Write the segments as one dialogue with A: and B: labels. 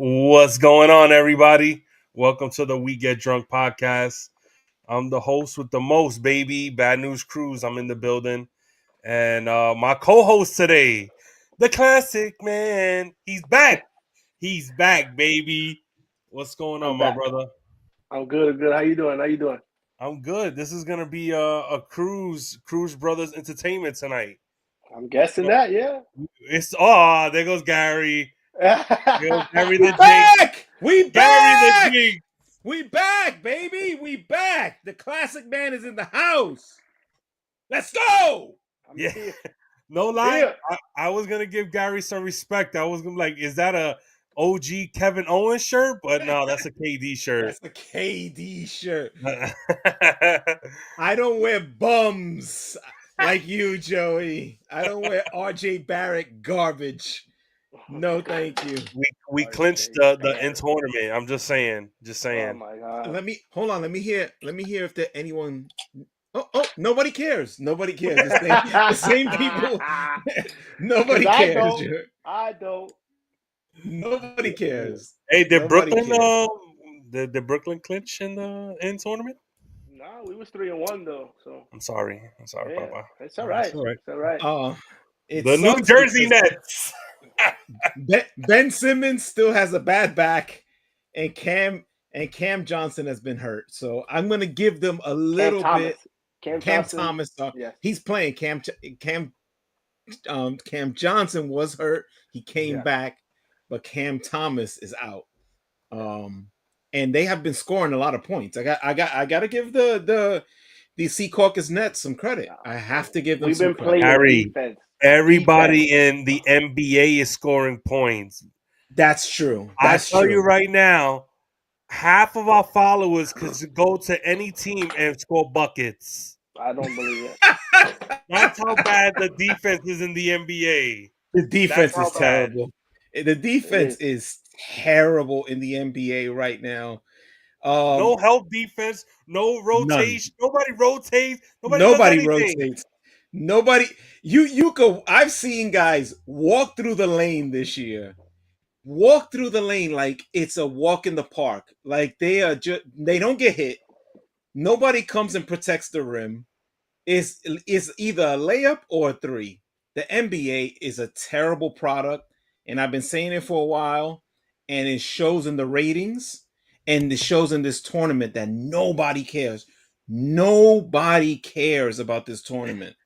A: What's going on, everybody? Welcome to the We Get Drunk podcast. I'm the host with the most, baby. Bad News Cruise. I'm in the building. And my co-host today, the classic man. He's back. He's back, baby. What's going on,
B: I'm
A: my
B: back.
A: brother?
B: I'm good. I'm good. How you doing? How you doing?
A: I'm good. This is gonna be a Cruise Brothers entertainment tonight.
B: I'm guessing that. Yeah.
A: It's there goes Gary. There goes Gary
C: We
A: the Jinx.
C: back! We
A: Gary the
C: back!
A: Jinx.
C: We back, baby! We back! The classic man is in the house. Let's go!
A: Yeah.
B: here.
A: No lie,
B: Yeah.
A: I was gonna give Gary some respect. I was gonna be like, is that a OG Kevin Owens shirt? But no, that's a KD shirt.
C: That's a KD shirt. I don't wear bums like you, Joey. I don't wear RJ Barrett garbage. No, thank you.
A: we clinched the in tournament. I'm just saying. Just
B: Oh
A: saying.
B: my god.
C: Let me hold on. Let me hear if there anyone. Oh, nobody cares. Nobody cares. The same people. Nobody
B: 'Cause
C: cares.
B: I don't.
C: Nobody cares.
A: Hey, did
C: Nobody
A: Brooklyn
C: cares.
A: did Brooklyn clinch in the in tournament?
B: No, we was 3-1 though. So
A: I'm sorry,
B: yeah,
A: Papa.
B: it's all right.
A: It's all right.
B: It's all right.
C: It
A: The New
C: sucks
A: Jersey
C: because
A: Nets.
C: Ben Simmons still has a bad back, and Cam Johnson has been hurt. So I'm going to give them a little bit.
B: Cam
C: Thomas,
B: yes.
C: he's playing. Cam Johnson was hurt. He came back, but Cam Thomas is out. And they have been scoring a lot of points. I got to give the Sea Caucus Nets some credit. I have to give them some credit.
B: We've been playing defense.
A: Everybody in the NBA is scoring points.
C: That's true.
A: I tell you right now, half of our followers could go to any team and score buckets.
B: I don't believe it.
A: That's how bad the defense is in the NBA.
C: The defense is terrible. The defense is terrible in the NBA right now.
A: No help defense, no rotation.
C: None.
A: Nobody rotates.
C: Nobody rotates. Nobody. You go. I've seen guys walk through the lane this year. Walk through the lane like it's a walk in the park. Like they don't get hit. Nobody comes and protects the rim. It's either a layup or a three. The NBA is a terrible product, and I've been saying it for a while, and it shows in the ratings, and it shows in this tournament that nobody cares. Nobody cares about this tournament.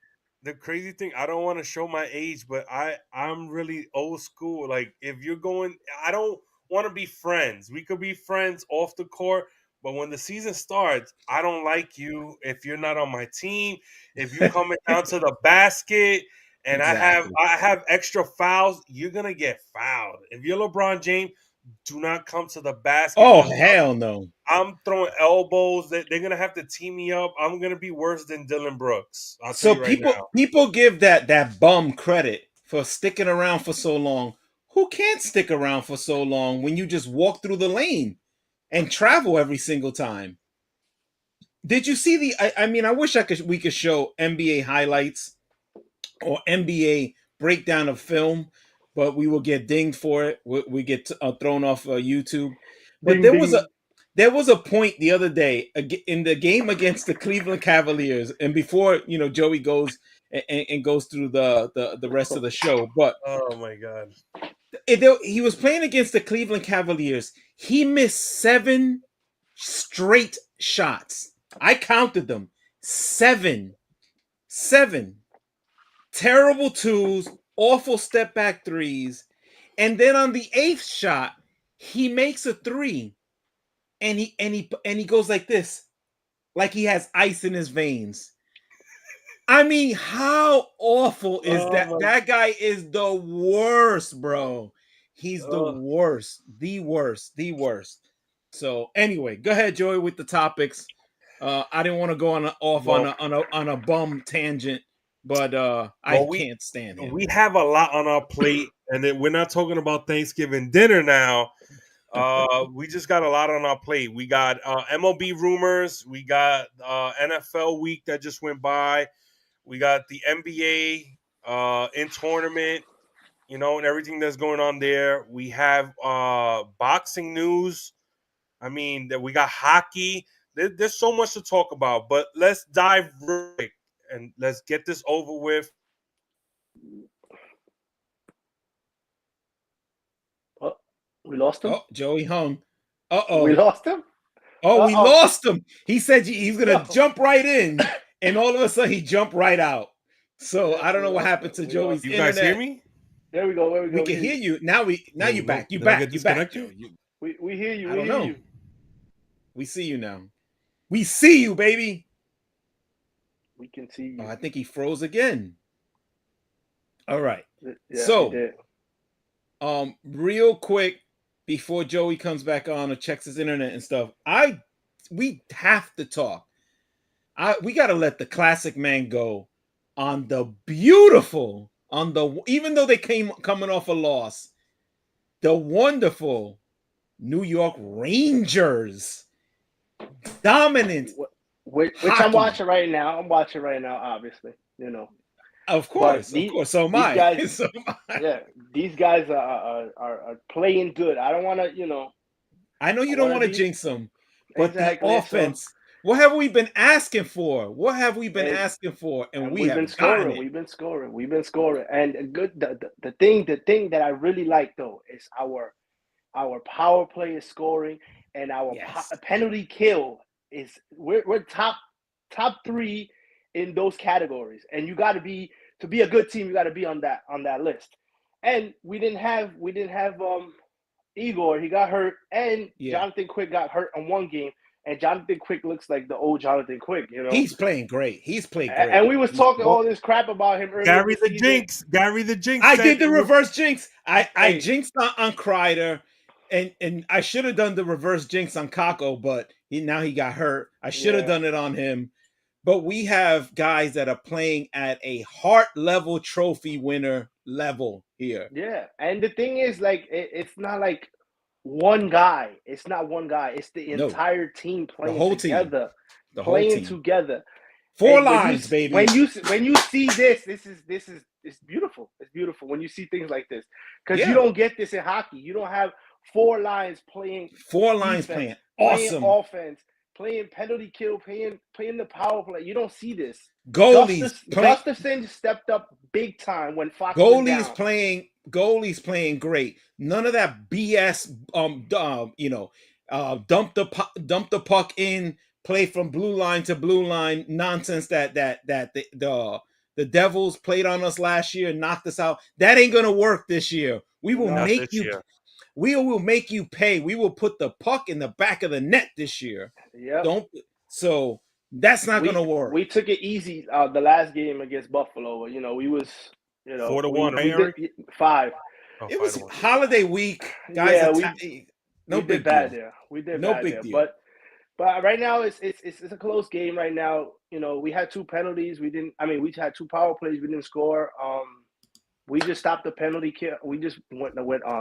A: The crazy thing, I don't want to show my age, but I'm really old school. Like, if you're going, I don't want to be friends. We could be friends off the court, but when the season starts, I don't like you if you're not on my team. If you're coming down to the basket and
C: Exactly.
A: I have extra fouls, you're gonna get fouled. If you're LeBron James, do not come to the basket.
C: Oh, hell no.
A: I'm throwing elbows. They're gonna have to tee me up. I'm gonna be worse than Dylan Brooks.
C: So people give that bum credit for sticking around for so long. Who can't stick around for so long when you just walk through the lane and travel every single time? Did you see the? I mean, I wish we could show NBA highlights or NBA breakdown of film, but we will get dinged for it. We get thrown off YouTube. But there was a point the other day in the game against the Cleveland Cavaliers, and before Joey goes and goes through the rest of the show. But
A: oh my god,
C: he was playing against the Cleveland Cavaliers. He missed 7 straight shots. I counted them. 7 terrible twos, awful step back threes, and then on the 8th shot, he makes a 3. And he goes like this, like he has ice in his veins. I mean, how awful is that? That guy is the worst, bro. He's the worst, the worst. So anyway, go ahead, Joey, with the topics. I didn't want to go on a bum tangent, but I can't stand him.
A: We have a lot on our plate, and then we're not talking about Thanksgiving dinner now. We just got a lot on our plate. We got MLB rumors. We got NFL week that just went by. We got the NBA in tournament. and everything that's going on there. We have boxing news. I mean, that we got hockey. There's so much to talk about, but let's dive real quick and let's get this over with.
B: Oh, we lost him.
C: Oh, Joey hung.
B: We
C: Uh-oh.
B: lost him.
C: Oh, we
B: Uh-oh.
C: lost him. He said he's going to
B: No.
C: jump right in, and all of a sudden he jumped right out. So
B: Yeah,
C: I don't know
B: we
C: what
B: lost
C: happened
B: him.
C: to
B: We
C: Joey's
B: lost
A: You
C: internet.
A: guys hear me?
B: There we go. There we go.
C: We can hear you. Now you
A: Oh,
C: back. You
A: did I
C: back.
A: get
C: You back,
A: disconnected?
C: Joe.
B: We hear you.
C: I
B: We
C: don't
B: hear
C: know.
B: you.
C: We see you now. We see you, baby.
B: We can see you.
C: Oh, I think he froze again. All right.
B: Yeah,
C: So-
B: he did.
C: Real quick before Joey comes back on or checks his internet and stuff, we have to talk. We got to let the classic man go on the beautiful, even though they coming off a loss, the wonderful New York Rangers, dominant.
B: Which
C: hockey.
B: I'm watching right now. Obviously,
C: Of course. So am I.
B: Guys,
C: So am I.
B: yeah, these guys are playing good. I don't want to,
C: I know you
B: I
C: don't
B: wanna
C: want to
B: be-
C: jinx them, but
B: Exactly,
C: the offense. What have we been asking for? And we
B: we've
C: have
B: been
C: gotten
B: scoring.
C: it.
B: We've been scoring. And good. The thing that I really like though is our power play is scoring, and our
C: Yes.
B: penalty kill is we're top 3 in those categories. And you got to be a good team. You got to be on that list. And we didn't have Igor. He got hurt, and Jonathan Quick got hurt on one game. And Jonathan Quick looks like the old Jonathan Quick,
C: He's playing great. He's played great.
B: And we was talking all this crap about him earlier.
A: Gary the Jinx. Gary the Jinx.
C: I did the reverse jinx. I
B: Hey.
C: jinxed on Kreider, and I should have done the reverse jinx on Kako, but now he got hurt. I should have done it on him. But we have guys that are playing at a heart level trophy winner level here.
B: Yeah, and the thing is, like, it's not like one guy. It's not one guy. It's the entire team playing
C: whole
B: together.
C: The whole team.
B: Together.
C: Four
B: And
C: lines, baby.
B: When you see this is it's beautiful. It's beautiful when you see things like this, because you don't get this in hockey. You don't have 4 lines playing.
C: 4 lines
B: defense,
C: playing awesome
B: playing offense, playing penalty kill, playing the power play. You don't see this.
C: goalies.
B: Gustafson stepped up big time when Fox went down.
C: Goalies playing great. None of that BS. Dump the puck in, play from blue line to blue line nonsense that the Devils played on us last year and knocked us out. That ain't gonna work this year. We will make you. We will make you pay. We will put the puck in the back of the net this year.
B: Yeah.
C: So that's not gonna work.
B: We took it easy the last game against Buffalo. We was
A: 4-1, right,
B: Eric? 5.
C: It was holiday week, guys.
B: We did bad there. But right now it's a close game right now. We had 2 penalties. We had 2 power plays. We didn't score. We just stopped the penalty kill. We just went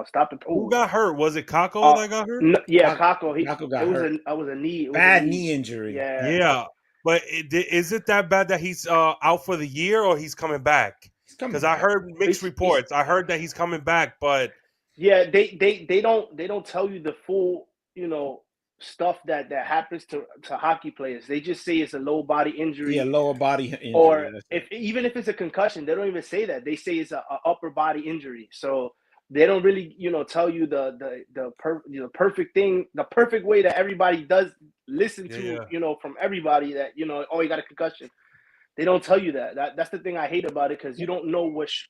B: stopped the.
A: Who got hurt? Was it Kako that got hurt?
B: Kako.
C: Kako got hurt.
B: It was a knee.
C: Bad knee injury.
A: Yeah. But is it that bad that he's out for the year or he's coming back? Because I heard mixed reports. I heard that he's coming back, but
B: they don't tell you the full stuff that happens to hockey players. They just say it's a low body injury.
C: Yeah, lower body injury.
B: Or even if it's a concussion, they don't even say that. They say it's a upper body injury. So they don't really tell you the perfect thing, the perfect way that everybody does listen to from everybody that you got a concussion. They don't tell you that. That's the thing I hate about it, because you don't know what's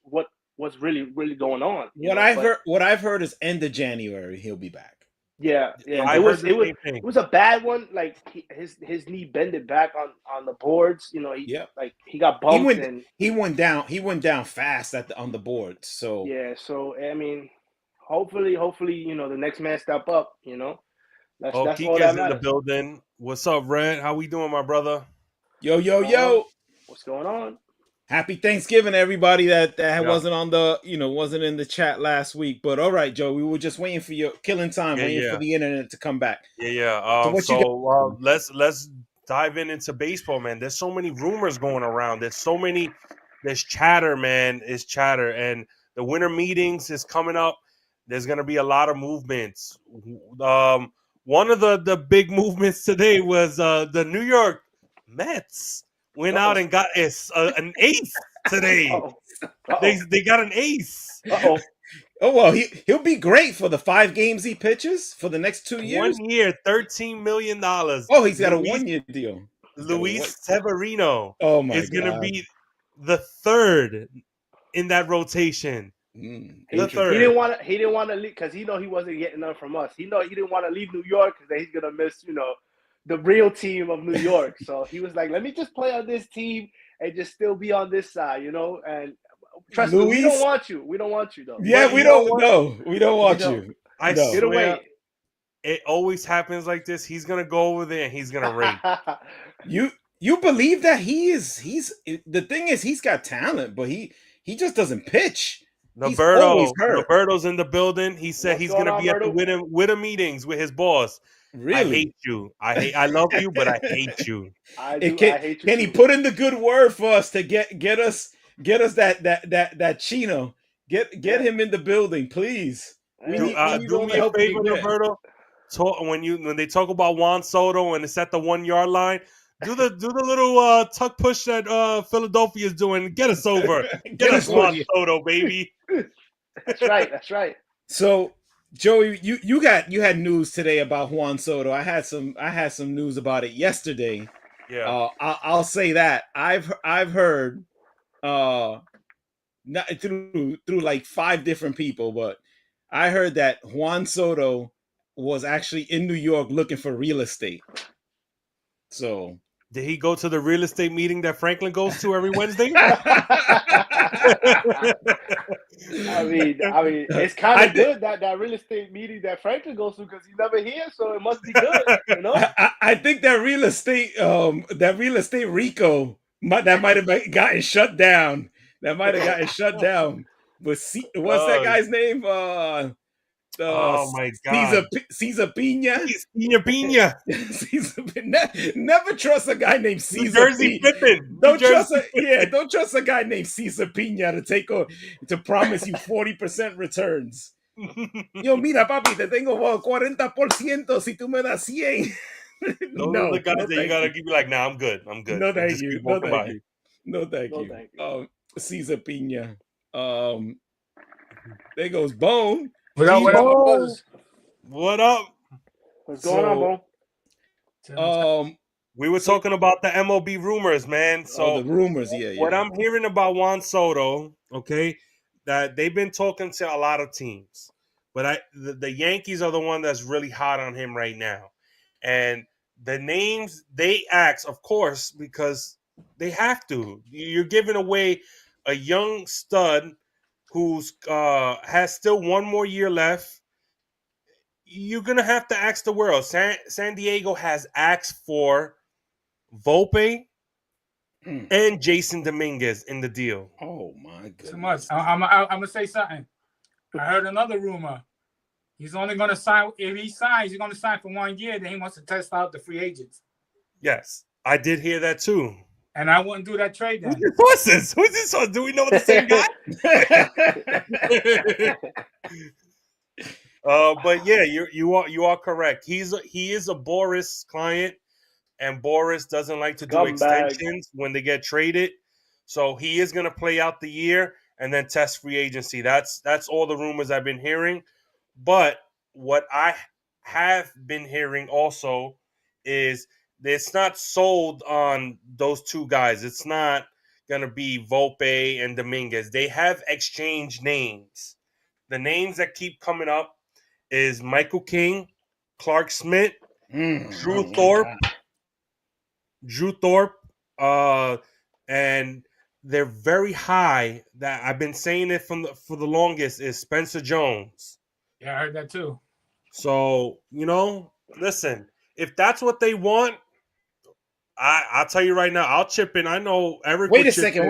B: really going on.
C: What I've heard is end of January he'll be back.
B: Yeah. It was a bad one. Like his knee bended back on the boards. He got bumped
C: he went down fast on the boards. So
B: So I mean, hopefully, the next man step up. That's all that
A: Kika's
B: matters.
A: in the building. What's up, Red? How we doing, my brother?
C: Yo.
B: What's going on?
C: Happy Thanksgiving, everybody that wasn't on the wasn't in the chat last week. But all right, Joe, we were just waiting for your killing time, waiting for the internet to come back.
A: Let's dive into baseball, man. There's so many rumors going around. There's chatter, man. It's chatter, and The winter meetings is coming up. There's going to be a lot of movements. One of the big movements today was the New York Mets went out and got an ace today. They got an ace.
C: Oh, well, he'll be great for the 5 games he pitches for the next 2 years.
A: 1 year, $13 million.
C: Oh, he's got a 1-year deal.
A: Luis Severino
C: is
A: going to be the third in that rotation.
B: The third. He didn't want to leave because he wasn't getting none from us. He didn't want to leave New York because he's gonna miss the real team of New York. So he was like, let me just play on this team and just still be on this side, and trust me, we don't want you. We don't want you though.
C: Yeah, we don't want you.
A: I swear, it always happens like this. He's gonna go over there and he's gonna rake.
C: You believe that he's the thing is he's got talent, but he just doesn't pitch.
A: Roberto's in the building. He said he's gonna be at the widow meetings with his boss.
C: Really?
A: I hate you. I love you, but I hate you.
B: I hate you.
C: Can he put in the good word for us to get us that Chino? Get him in the building, please.
A: Do me a favor, Roberto. When they talk about Juan Soto and it's at the 1 yard line, do the little tuck push that Philadelphia is doing. Get us over. Get us Juan Soto, baby.
B: That's right.
C: So, Joey, you had news today about Juan Soto. I had some news about it yesterday.
A: Yeah.
C: I'll say that I've heard not through like 5 different people, but I heard that Juan Soto was actually in New York looking for real estate. So
A: did he go to the real estate meeting that Franklin goes to every Wednesday?
B: I mean, it's kind of good that real estate meeting that Franklin goes to because he's never here, so it must be good,
C: I think that real estate Rico that might have gotten shut down. But what's that guy's name?
A: Oh my God!
C: Caesar Pina.
A: Pina.
C: Never trust a guy named Caesar.
A: Jersey Pippen.
C: Don't trust a guy named Caesar Pina to promise you 40% returns. Yo, mira, papi, te tengo 40% si tú me das 100.
A: Those are the guys that you gotta give me like, nah, I'm good.
C: No, thank you. No, thank you. Caesar Pina. There goes Bone.
D: What up?
A: What up?
B: What's going on,
C: Bone?
A: We were talking about the MLB rumors, man. So
C: the rumors, yeah.
A: What I'm hearing about Juan Soto, okay, that they've been talking to a lot of teams, but the Yankees are the one that's really hot on him right now, and the names they ask, of course, because they have to. You're giving away a young stud who's has still 1 more year left. You're gonna have to ask the world. San Diego has asked for Volpe and Jason Dominguez in the deal.
C: Oh my goodness!
D: Too much. I'm gonna say something. I heard another rumor. He's only gonna sign if he signs. He's gonna sign for 1 year. Then he wants to test out the free agents.
A: Yes, I did hear that too.
D: And I wouldn't do that trade then.
A: Who's this? Who's this? Do we know the same guy? But yeah, you are correct. He is a Boris client, and Boris doesn't like to do extensions when they get traded. So he is going to play out the year and then test free agency. That's all the rumors I've been hearing. But what I have been hearing also is it's not sold on those 2 guys. It's not going to be Volpe and Dominguez. They have exchanged names. The names that keep coming up is Michael King, Clark Smith, Drew Thorpe, and they're very high. That I've been saying it for the longest is Spencer Jones.
D: Yeah, I heard that too.
A: So listen, if that's what they want, I'll tell you right now, I'll chip in. I know Eric.
C: Wait a second.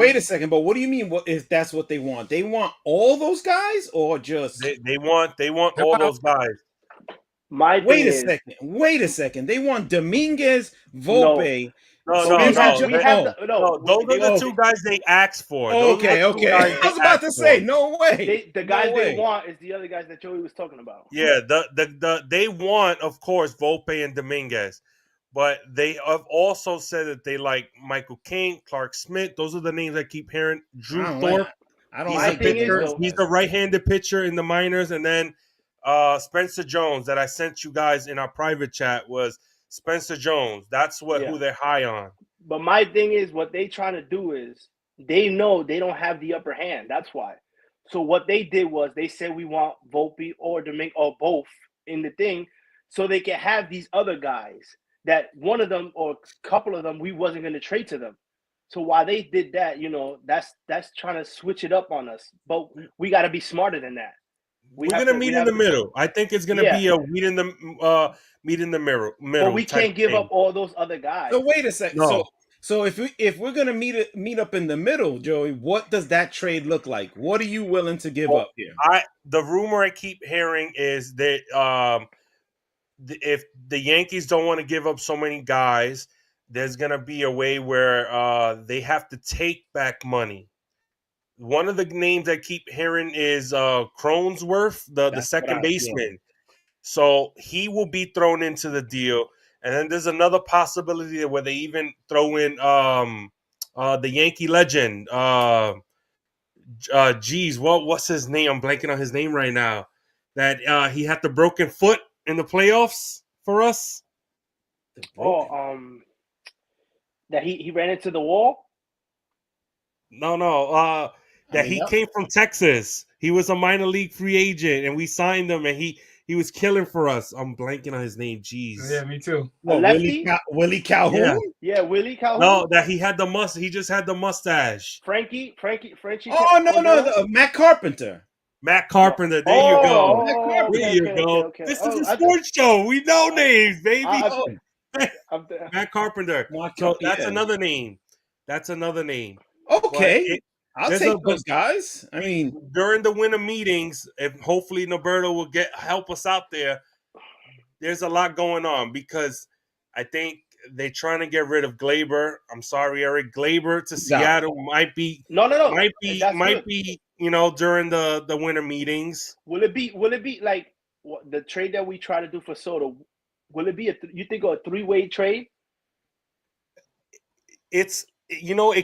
C: But what do you mean? What if that's what they want? They want all those guys, or just
A: they want all those guys?
C: Wait a second. They want Dominguez, Volpe,
A: No,
B: But
A: no,
B: we have
A: no.
B: we have
C: No.
B: the
A: No, those are the
C: Oh.
A: two guys they asked for. Those are
C: Okay,
A: the two
C: okay.
A: guys
C: I
A: they
C: was about to
A: asked
C: say,
A: for.
C: no way.
B: the
C: No
B: guys
C: way.
B: they want is the other guys that Joey was talking about.
A: Yeah, the they want, of course, Volpe and Dominguez, but they have also said that they like Michael King, Clark Smith. Those are the names I keep hearing. Drew Thorpe.
C: I don't
A: He's
B: My
A: a
C: like
B: thing
C: any
B: is,
C: of
A: pitcher.
C: those
B: though-
A: He's
C: guys.
A: a right-handed pitcher in the minors, and then Spencer Jones that I sent you guys in our private chat was Spencer Jones. That's who
B: Yeah.
A: they're high on.
B: But my thing is, what they trying to do is they know they don't have the upper hand. That's why. So what they did was they said we want Volpe or Domingue or both in the thing, so they can have these other guys that one of them or a couple of them we wasn't going to trade to them. So while they did that, that's trying to switch it up on us. But we got to be smarter than that.
A: We're gonna meet in the middle. I think it's gonna be a meet in the middle.
B: But we
A: type
B: can't give
A: thing.
B: up all those other guys.
C: So wait a second.
A: No.
C: So if we're gonna meet up in the middle, Joey, what does that trade look like? What are you willing to give up here?
A: The rumor I keep hearing is that if the Yankees don't want to give up so many guys, there's gonna be a way where they have to take back money. One of the names I keep hearing is Cronsworth, the
C: That's
A: second
C: what I-
A: baseman. So he will be thrown into the deal. And then there's another possibility where they even throw in the Yankee legend. What's his name? I'm blanking on his name right now. That he had the broken foot in the playoffs for us.
B: That he ran into the wall.
A: No. He came from Texas. He was a minor league free agent, and we signed him, and he was killing for us. I'm blanking on his name. Jeez.
D: Yeah, me too.
C: What, Willie Calhoun?
B: Yeah, Willie Calhoun.
A: No, that he had the He just had the mustache.
B: Frenchie.
C: Oh no, Matt Carpenter.
A: Matt Carpenter. There you go.
B: Okay,
A: There you go.
B: Okay.
A: This is a sports show. We know names, baby.
B: Matt
A: Carpenter. So that's another name.
C: Okay. I'll take those guys. I mean,
A: during the winter meetings, if hopefully Noberto will help us out there, there's a lot going on because I think they're trying to get rid of Glaber. I'm sorry, Eric. Glaber to Seattle might be might be during the winter meetings.
B: Will it be like the trade that we try to do for Soto? Will it be you think a 3-way trade?
A: It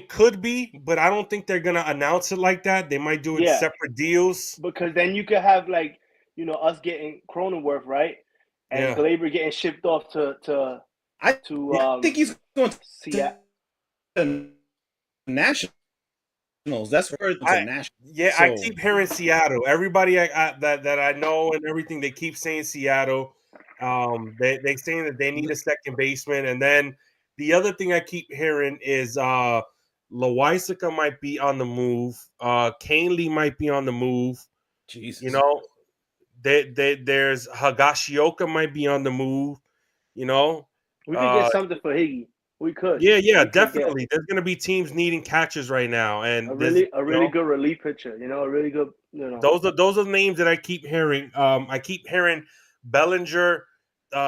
A: could be, but I don't think they're gonna announce it like that. They might do it separate deals.
B: Because then you could have us getting Cronenworth, right? And Glaber getting shipped off to
C: I think he's going to
B: Seattle.
C: Nationals. That's where it's national.
A: Yeah, so, I keep hearing Seattle. Everybody that I know and everything, they keep saying Seattle. They saying that they need a second baseman, and then the other thing I keep hearing is Loaisiga might be on the move. Canely might be on the move.
C: Jesus.
A: There's Higashioka might be on the move.
B: We could get something for Higgy. We could.
A: Yeah, definitely. There's going to be teams needing catchers right now, and
B: a really good relief pitcher. A really good.
A: Those are the names that I keep hearing. I keep hearing Bellinger.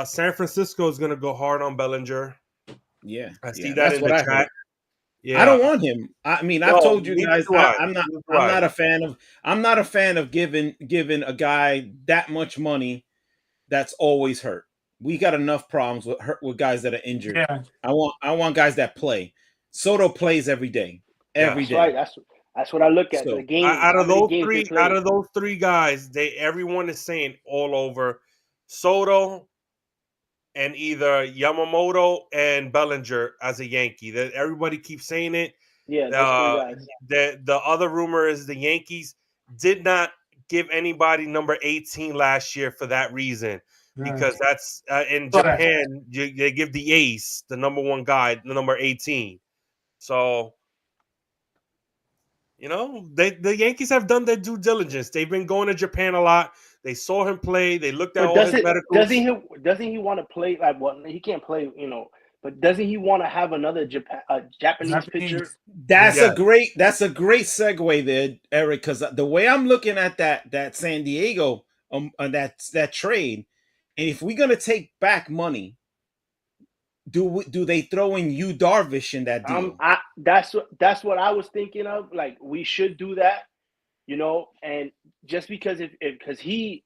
A: San Francisco is going to go hard on Bellinger.
C: Yeah,
A: I see that in the chat.
C: Yeah, I don't want him. I mean, I've told you guys, I'm not a fan of giving a guy that much money that's always hurt. We got enough problems with guys that are injured.
D: Yeah.
C: I want guys that play. Soto plays every day. Every day.
B: Right. That's what I look at.
C: So,
B: the game.
A: Out of those three guys, everyone is saying all over Soto and either Yamamoto and Bellinger as a Yankee. That everybody keeps saying it.
B: Yeah, those three guys.
A: The other rumor is the Yankees did not give anybody number 18 last year for that reason. Because that's in Japan, they give the ace, the number one guy, the number 18. So, the Yankees have done their due diligence. They've been going to Japan a lot. They saw him play. They looked at all his medicals.
B: Doesn't he want to play like what? He can't play, But doesn't he want to have another Japanese pitcher?
C: That's a great segue there, Eric. Because the way I'm looking at that San Diego that trade. And if we're going to take back money, do they throw in Yu Darvish in that deal?
B: That's what I was thinking of. Like, we should do that, and just because because he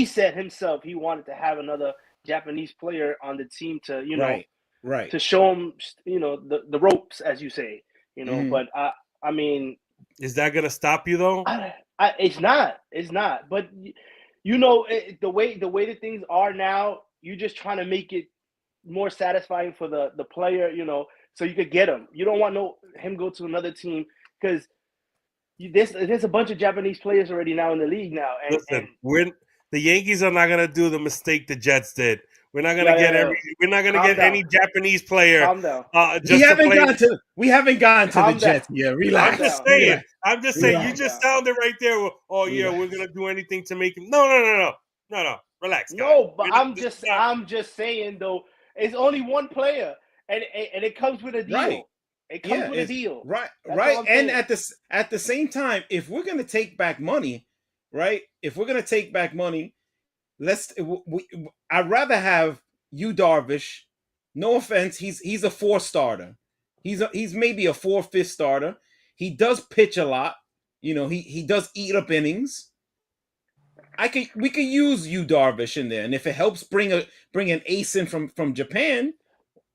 B: said himself he wanted to have another Japanese player on the team to
C: right
B: to show him the ropes, as you say, But I mean,
A: is that gonna stop you though?
B: It's not. But the way that things are now, you're just trying to make it more satisfying for the player, so you could get him. You don't want him go to another team because there's a bunch of Japanese players already now in the league now.
A: Listen, the Yankees are not gonna do the mistake the Jets did. We're not gonna we're not gonna get any Japanese player.
B: Calm down.
C: We haven't gotten to the Jets yet. Relax.
A: I'm just saying. You just sounded right there. Oh yeah, we're gonna do anything to make him. No. Relax.
B: No, but I'm just saying though. It's only one player, and it comes with a deal.
C: Right.
B: It comes with a deal.
C: Right. And at the same time, if we're gonna take back money, right? If we're gonna take back money, I'd rather have Yu Darvish. No offense, he's a 4 starter. He's maybe a 4/5 starter. He does pitch a lot. He does eat up innings. We could use Yu Darvish in there, and if it helps bring an ace in from Japan,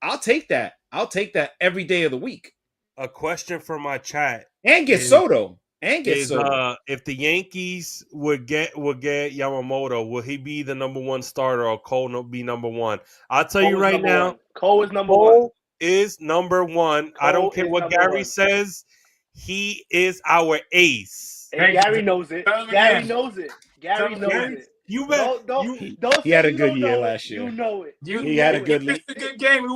C: I'll take that. I'll take that every day of the week.
A: A question from my chat.
C: And get Soto.
A: If the Yankees would get Yamamoto, will he be the number 1 starter or Cole be number 1? I'll tell you right now,
B: Cole is number 1.
A: Is number 1. I don't care what Gary says. He is our ace.
B: And Gary knows it. Gary knows it. You bet.
C: He had a good year last year.
B: You know it.
C: He had a good league.
D: It's a good game. We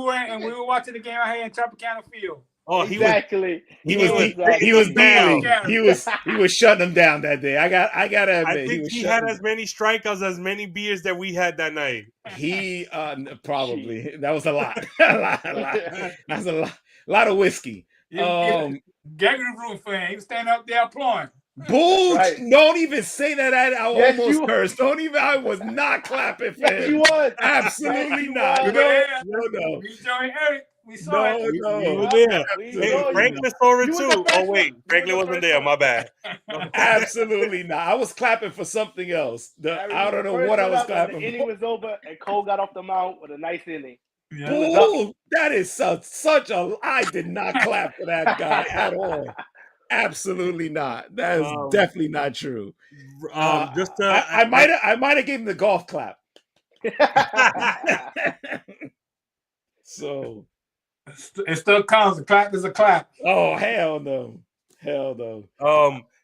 D: were watching the game out here in Tropicana Field.
A: Oh,
B: exactly.
C: He was dealing. He was shutting them down that day. I gotta admit,
A: I think he had as many strikeouts as many beers that we had that night.
C: He probably that was a lot. That's a lot of whiskey.
D: Gary rooting for him. He was standing up there applauding.
C: Bull! Right. Don't even say that. I almost cursed. I was not clapping for him.
B: You was.
C: Absolutely not. No.
D: We joined Eric. We saw it.
A: No. Hey, Franklin saw it too. Oh wait, Franklin wasn't there. My bad.
C: Absolutely not. I was clapping for something else. I don't know what I was clapping for.
B: The inning was over and Cole got off the mound with a nice inning.
C: Yeah. Bull! That is such a. I did not clap for that guy at all. Absolutely not. That is definitely not true. I might have given him the golf clap. So
D: it still counts. A clap is a clap.
C: Oh hell no.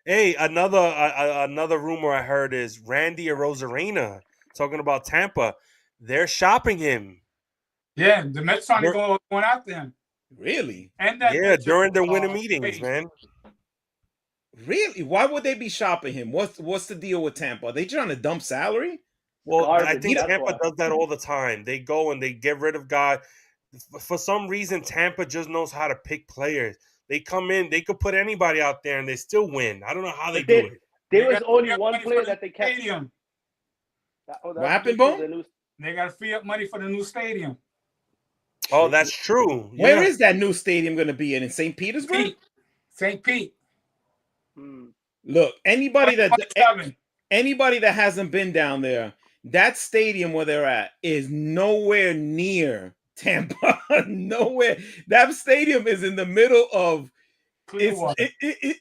A: Hey, another rumor I heard is Randy Arozarena talking about Tampa. They're shopping him.
D: Yeah, the Mets trying to go after him.
C: Really?
A: And during the winter meetings, man.
C: Really? Why would they be shopping him? What's the deal with Tampa? Are they trying to dump salary?
A: Well, I think Tampa does that all the time. They go and they get rid of guys. For some reason, Tampa just knows how to pick players. They come in, they could put anybody out there and they still win. I don't know how they do it.
B: There was only one player that they kept.
C: What happened, Bone?
D: They got to free up money for the new stadium.
A: Oh, that's true.
C: Where is that new stadium going to be in St. Petersburg?
D: St. Pete.
C: Look, anybody that hasn't been down there, that stadium where they're at is nowhere near Tampa. Nowhere. That stadium is in the middle of Clearwater.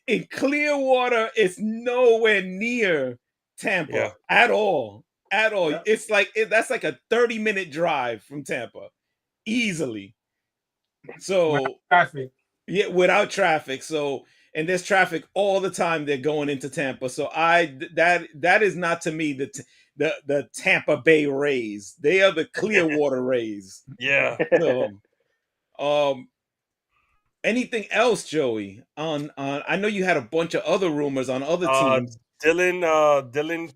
C: In Clearwater. It's nowhere near Tampa at all. Yeah. It's like that's like a 30-minute drive from Tampa, easily. So
D: without traffic.
C: Yeah, without traffic. So. And there's traffic all the time. They're going into Tampa, so that is not to me the Tampa Bay Rays. They are the Clearwater Rays.
A: Yeah.
C: So, anything else, Joey? On I know you had a bunch of other rumors on other teams.
A: Dylan,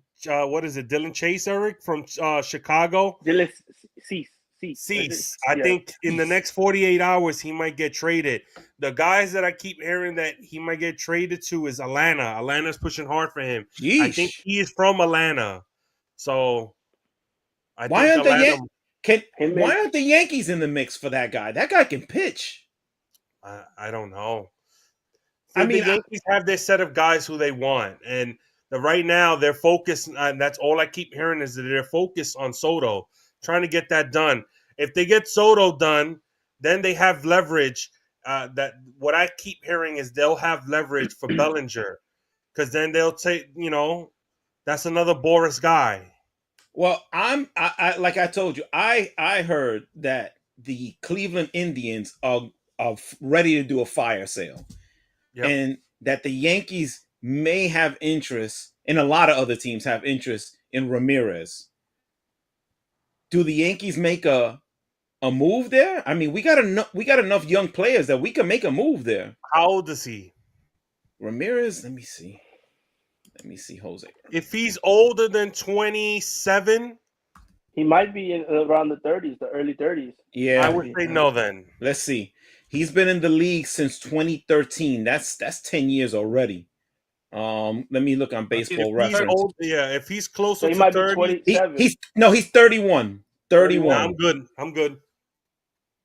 A: what is it? Dylan Chase, Eric from Chicago.
B: Dylan
A: Cease. I think in the next 48 hours he might get traded. The guys that I keep hearing that he might get traded to is Atlanta. Atlanta's pushing hard for him.
C: Yeesh.
A: I think he is from Atlanta. So
C: why aren't the Why aren't the Yankees in the mix for that guy? That guy can pitch.
A: I don't know.
C: I mean,
A: the Yankees have their set of guys who they want, and right now they're focused. And that's all I keep hearing is that they're focused on Soto, trying to get that done. If they get Soto done, then they have leverage. That what I keep hearing is they'll have leverage for Bellinger, because then they'll take, that's another Boris guy.
C: Well, I like I told you, I heard that the Cleveland Indians are ready to do a fire sale, and that the Yankees may have interest, and a lot of other teams have interest in Ramirez. Do the Yankees make a move there? I mean, we got enough young players that we can make a move there.
A: How old is he?
C: Ramirez, let me see, Jose.
A: If he's older than 27,
B: he might be around the 30s, the early 30s.
C: Yeah,
A: I would say no. Then
C: let's see. He's been in the league since 2013. That's 10 years already. Let me look on Baseball Reference.
A: If he's closer
B: so he
A: to
B: might
A: 30,
B: be 27.
C: He's 31. 31.
A: I'm good.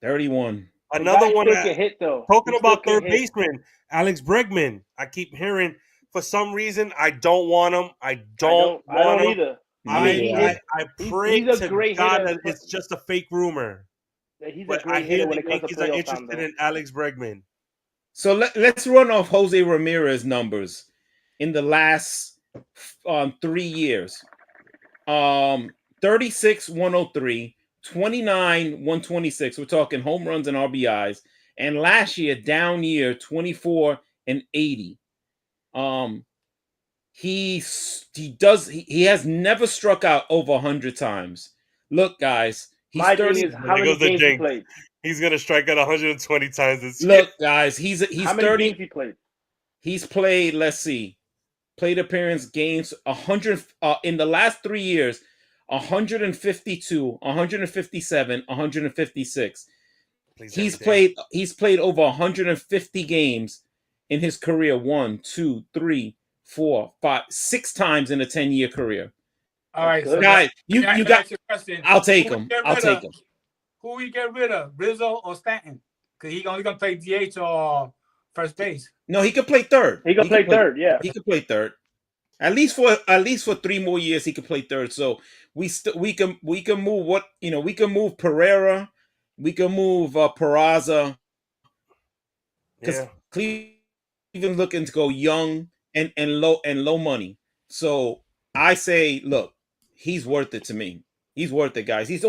C: 31.
A: Another one.
B: Still can hit though.
A: Talking about third baseman, Alex Bregman. I keep hearing, for some reason, I don't want him. I don't want him
B: either.
A: I pray
B: he's a
A: to
B: great
A: God
B: hitter,
A: that it's just a fake rumor.
B: He's
A: but
B: a great
A: I hear
B: hitter when
A: the
B: it comes
A: Yankees
B: to
A: are
B: playoff
A: interested
B: time,
A: in Alex Bregman.
C: So let's run off Jose Ramirez numbers in the last 3 years. 36, 103, 29, 126. We're talking home runs and RBIs. And last year, down year, 24 and 80. He has never struck out over 100 times. Look, guys, he's 30.
B: Thing is, how many games he played?
A: He's gonna strike out 120 times this
C: year. Look, guys, he's
B: how many
C: 30.
B: Games he played?
C: He's played. Let's see, plate appearance games 100 in the last 3 years. 152, 157, 156. He's played over 150 games in his career. 1, 2, 3, 4, 5, 6 times in a 10-year career.
D: All right, so
C: guys, you got. I'll take him.
D: Who we get rid of, Rizzo or Stanton? Because he only gonna play DH or first base.
C: No, he could play third.
B: He could play third. Yeah,
C: he could play third. At least for 3 more years, he could play third. So we can move we can move Pereira, we can move Peraza, because Cleveland's looking to go young and low money. So I say, look, he's worth it to me. He's worth it, guys. He's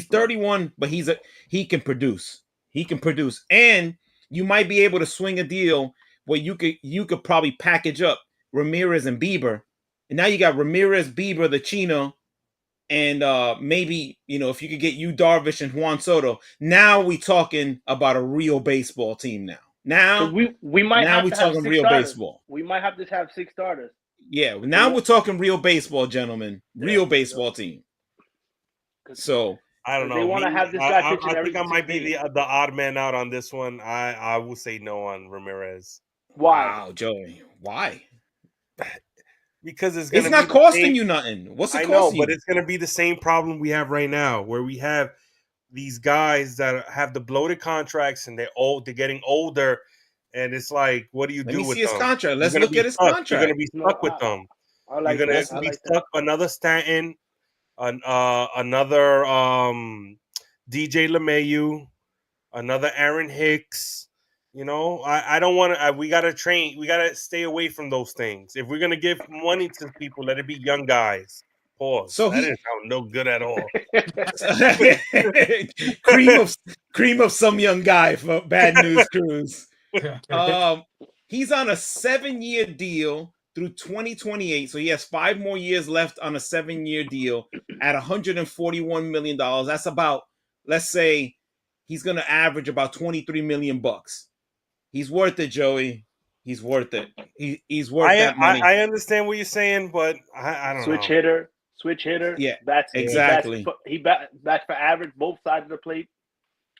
C: 31, but he can produce. He can produce, and you might be able to swing a deal where you could probably package up Ramirez and Bieber, and now you got Ramirez, Bieber, the Chino, and maybe if you could get Yu Darvish and Juan Soto. Now we talking about a real baseball team. Now
B: we might
C: now
B: have
C: we
B: to
C: talking
B: have 6
C: real
B: starters.
C: baseball.
B: We might have to have 6 starters.
C: Yeah, now we're talking real baseball, gentlemen. Real baseball team. So
A: I don't know.
B: They want to have this guy pitching
A: I think I might be the odd man out on this one. I will say no on Ramirez.
B: Why?
C: Wow, Joey. Why?
A: Because it's
C: not costing you nothing. What's it costing you?
A: But it's going to be the same problem we have right now, where we have these guys that have the bloated contracts and they're getting older, and it's like, what do you do with them?
C: Let me see his contract. Let's look at his contract.
A: You're going to be stuck with them. You're going to be stuck. Another Stanton, another DJ LeMahieu, another Aaron Hicks. I don't want to. We gotta train. We gotta stay away from those things. If we're gonna give money to people, let it be young guys. Pause. So that didn't sound no good at all.
C: cream of some young guy for Bad News Cruz. He's on a 7-year deal through 2028. So he has 5 more years left on a 7-year deal at $141 million. That's about, let's say, he's gonna average about $23 million. He's worth it, Joey. He's worth it. He's worth that money.
A: I understand what you're saying, but I don't know.
B: Switch hitter.
C: Yeah,
B: bats
C: exactly.
B: He bats for average, both sides of the plate.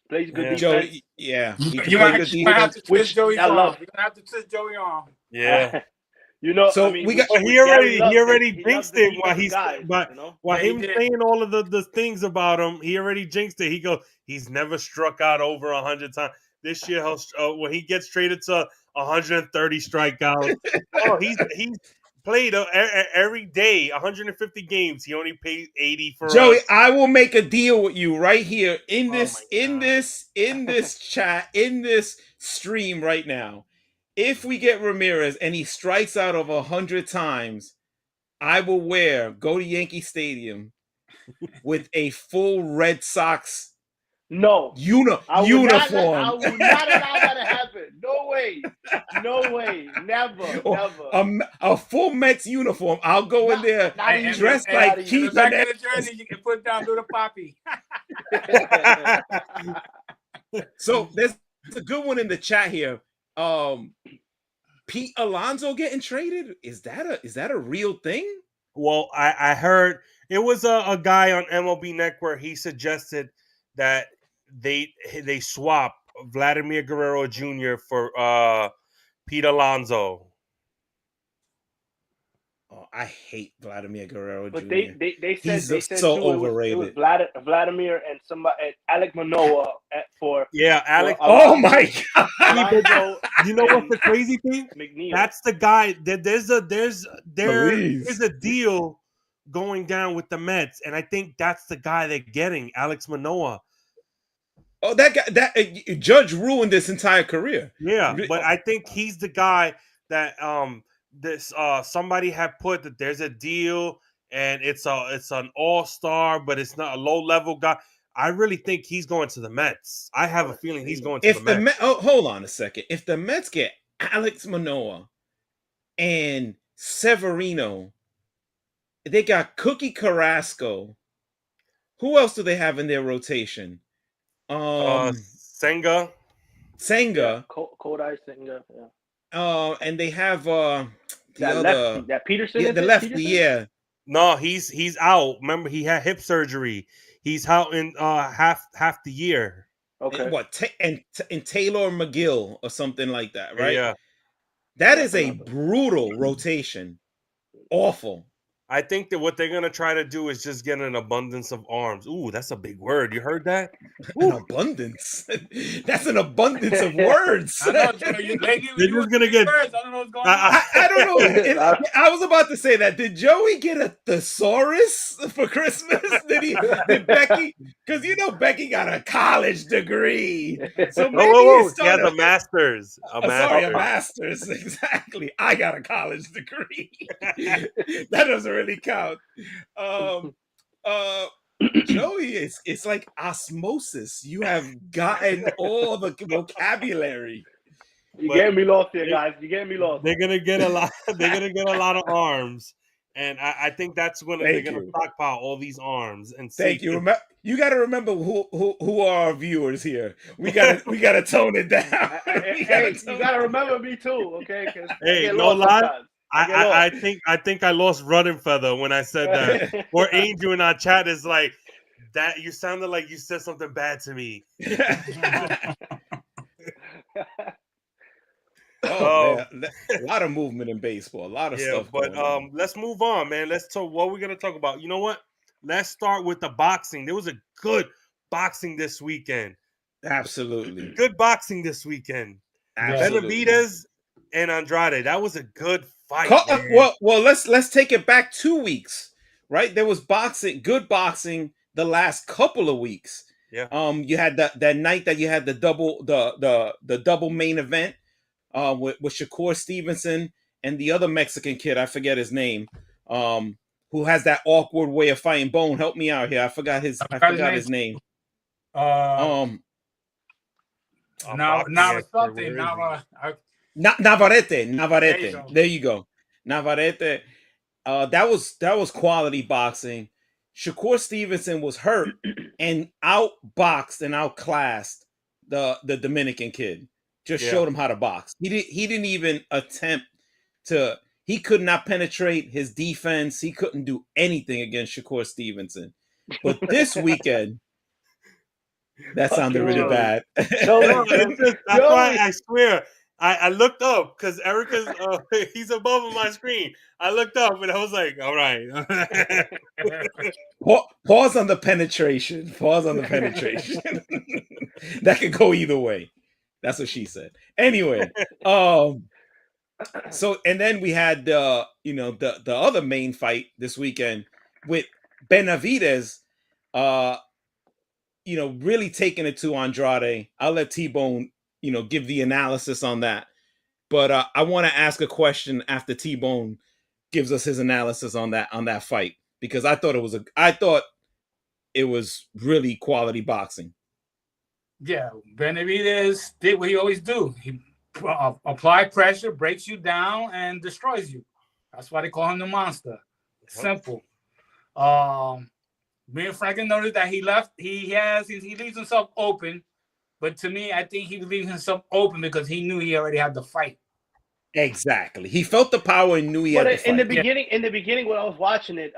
B: Plays good defense.
C: Joey, yeah.
D: You might have to twist Joey on. You're going to have to twist Joey on.
A: Yeah.
B: You know,
C: So
B: I mean,
C: we got-
A: But
B: with
A: he
B: Gary
A: already
B: Love,
A: he
B: loves
A: jinxed
B: the
A: it while
B: defensive
A: he's
B: guys,
A: but
B: you know?
A: while
D: Yeah, he
A: him
D: did.
A: saying all of the things about him, he already jinxed it. He goes, he's never struck out over 100 times. This year, when he gets traded to 130 strikeouts, he's played every day 150 games. He only paid 80 for
C: Joey,
A: us.
C: I will make a deal with you right here in
A: Oh
C: this
A: my God.
C: in this chat, in this stream right now. If we get Ramirez and he strikes out over 100 times, I will go to Yankee Stadium with a full Red Sox
B: No. I will not
C: uniform.
B: allow that to happen. No way. No way. Never.
C: Or
B: Never.
C: a full Mets uniform. I'll go in there
B: Not even
C: dressed
B: get
C: like
B: out of
D: And
C: Keith
D: the back of
C: Hernandez.
D: the jersey, you can put down little Poppy.
C: So there's a good one in the chat here. Pete Alonso getting traded? Is that a real thing?
A: Well, I heard it was a guy on MLB Network. He suggested that they swap Vladimir Guerrero Jr. for Pete Alonso.
C: Oh, I hate Vladimir Guerrero
B: But
C: Jr.
B: they said
C: He's
B: so
C: so
B: too.
C: overrated.
B: It was Vladimir and somebody Alec Manoa for
A: Yeah, Alex.
C: Oh my god!
B: Alonso.
A: You know what's the crazy thing?
B: McNeil.
A: That's the guy. There's
C: Please.
A: a deal going down with the Mets, and I think that's the guy they're getting, Alex Manoa.
C: Oh, that guy! That Judge ruined this entire career.
A: Yeah, but I think he's the guy that this somebody had put that there's a deal and it's an all-star, but it's not a low-level guy. I really think he's going to the Mets. I have a feeling he's going to
C: If
A: the Mets.
C: hold on a second. If the Mets get Alex Manoa and Severino, they got Cookie Carrasco. Who else do they have in their rotation?
A: Senga.
C: Senga.
B: Cold Eye Senga. Yeah.
C: And they have the
B: That
C: other
B: lefty, that Peterson.
C: yeah,
B: is
C: the
B: it?
C: lefty,
B: Peterson?
C: yeah.
A: No, he's out. Remember, he had hip surgery. He's out in half the year.
B: Okay.
C: And what and Taylor McGill or something like that, right?
A: Yeah.
C: That is a brutal rotation. Awful.
A: I think that what they're gonna try to do is just get an abundance of arms. Ooh, that's a big word. You heard that?
C: An abundance. That's an abundance of words.
D: I know, lately
A: They're just gonna get.
D: words. I don't know what's going on.
C: I don't know. I was about to say that. Did Joey get a thesaurus for Christmas? Did Becky? Because you know Becky got a college degree. So maybe
A: Whoa. He has a master's.
C: Sorry, a master's. Exactly. I got a college degree. That doesn't really count. Joey, it's like osmosis. You have gotten all the vocabulary.
B: You getting me lost here, guys. You getting me lost.
A: They're gonna get a lot. They're gonna get a lot of arms, and I think that's when they're gonna stockpile all these arms. And
C: thank you. You got to remember who are our viewers here. We gotta tone it down.
B: Hey, you gotta remember me too, okay?
A: Hey, no lie. I think I lost running feather when I said that. Or Angel in our chat is like that. You sounded like you said something bad to me.
C: A lot of movement in baseball. A lot of stuff.
A: But let's move on, man. Let's talk. What we're gonna talk about. You know what? Let's start with the boxing. There was a good boxing this weekend.
C: Absolutely,
A: good boxing this weekend. Benavidez and Andrade. That was a good fight.
C: Well, let's take it back 2 weeks. Right, there was good boxing the last couple of weeks.
A: Yeah.
C: You had that night that you had the double main event. With Shakur Stevenson and the other Mexican kid, I forget his name, who has that awkward way of fighting. Bone, help me out here. I forgot his name.
D: Now it's something.
C: Navarrete. There you go. Navarrete. That was quality boxing. Shakur Stevenson was hurt and outboxed and outclassed the Dominican kid. Just showed him how to box. He didn't even attempt to. He could not penetrate his defense. He couldn't do anything against Shakur Stevenson. But this weekend, that sounded really bad.
A: That's why I swear I looked up because Erica's he's above on my screen. I looked up and I was like, all right.
C: Pause on the penetration. Pause on the penetration. That could go either way. That's what she said. Anyway, so and then we had the other main fight this weekend with Benavidez, really taking it to Andrade. I'll let T-Bone, give the analysis on that. But I want to ask a question after T-Bone gives us his analysis on that fight, because I thought it was really quality boxing.
D: Yeah, Benavidez did what he always do. He apply pressure, breaks you down, and destroys you. That's why they call him the monster. Simple. Me and Franklin noticed that he leaves himself open, but to me, I think he leaves himself open because he knew he already had the fight.
C: Exactly. He felt the power and knew he had the fight.
B: In the beginning, when I was watching it,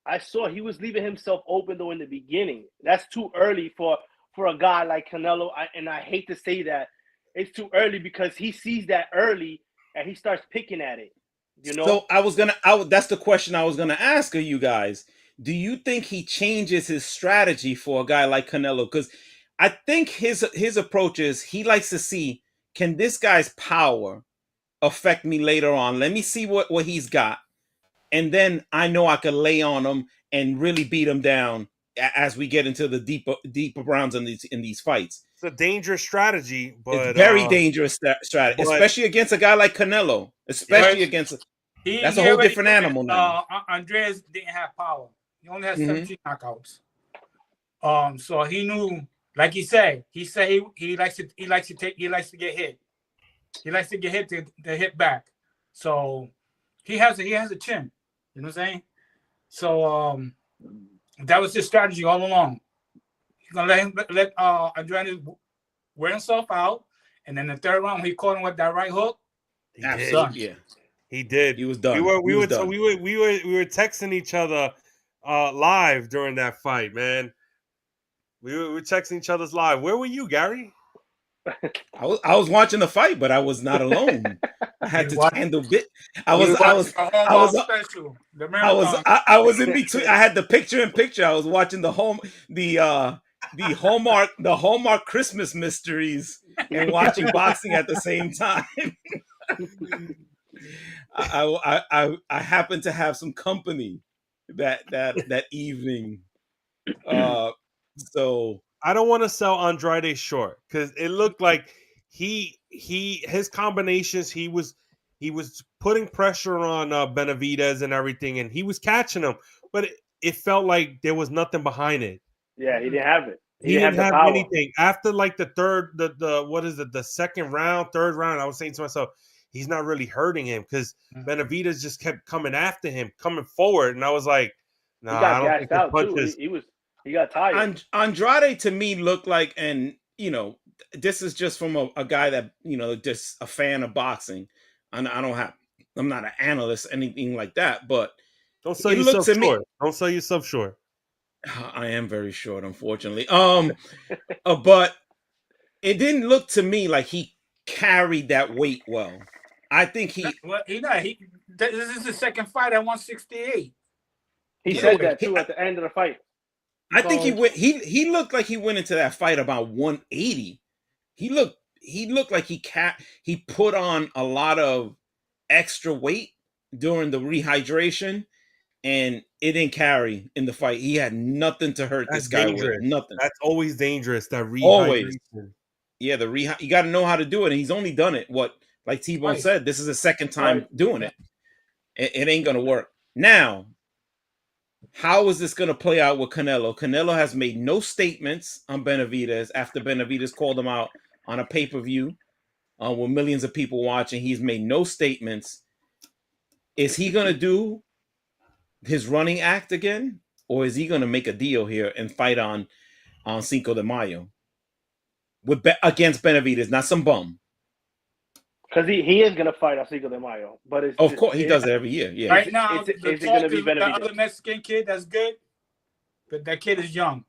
B: I saw he was leaving himself open though in the beginning. That's too early for a guy like Canelo, and I hate to say that. It's too early because he sees that early and he starts picking at it.
C: So that's the question I was gonna ask of you guys. Do you think he changes his strategy for a guy like Canelo? Because I think his approach is he likes to see, can this guy's power affect me later on? Let me see what he's got, and then I know I can lay on him and really beat him down as we get into the deeper rounds in these fights.
A: It's a dangerous strategy, but
C: it's very dangerous strategy, especially against a guy like Canelo. Especially against that's a whole different animal now.
D: Andres didn't have power. He only had 17 knockouts. So he knew, like he said he likes to get hit. He likes to get hit to hit back. So he has a chin. You know what I'm saying? So that was his strategy all along. He's gonna let Andrade wear himself out, and then the third round when he caught him with that right hook,
A: he did.
C: He was done.
A: We were texting each other live during that fight, man. We were texting each other's live. Where were you, Gary?
C: I was watching the fight, but I was not alone. I had to handle bit. I was in between. I had the picture in picture. I was watching the Hallmark Christmas mysteries and watching boxing at the same time. I happened to have some company that evening. So
A: I don't want to sell Andrade short because it looked like his combinations, he was putting pressure on Benavidez and everything, and he was catching him, but it felt like there was nothing behind it.
B: Yeah, he didn't have it.
A: He didn't have anything after like the second round, third round. I was saying to myself, he's not really hurting him because Benavidez just kept coming after him, coming forward, and I was like, nah, I don't think his punches.
B: He got tired.
C: Andrade to me looked like, and this is just from a guy that just a fan of boxing. I'm not an analyst, anything like that, but
A: don't sell yourself short. Don't sell yourself short.
C: I am very short, unfortunately. But it didn't look to me like he carried that weight well. I think this
D: is his second fight at 168.
B: He said that too at the end of the fight.
C: I think he looked like he went into that fight about 180. He looked like he put on a lot of extra weight during the rehydration, and it didn't carry in the fight. He had nothing to hurt this guy with. Nothing.
A: That's always dangerous. That rehydration.
C: Always. Yeah, you got to know how to do it, and he's only done it. Like T-Bone said, this is the second time doing it. It ain't gonna work. Now, how is this gonna play out with Canelo? Canelo has made no statements on Benavidez after Benavidez called him out on a pay-per-view with millions of people watching. He's made no statements. Is he gonna do his running act again, or is he gonna make a deal here and fight on Cinco de Mayo against Benavidez, not some bum?
B: Because he is gonna fight on Cinco de Mayo, but
C: of course he does it every year. Yeah.
D: Right now, is it gonna be Benavidez? The other Mexican kid that's good, but that kid is young.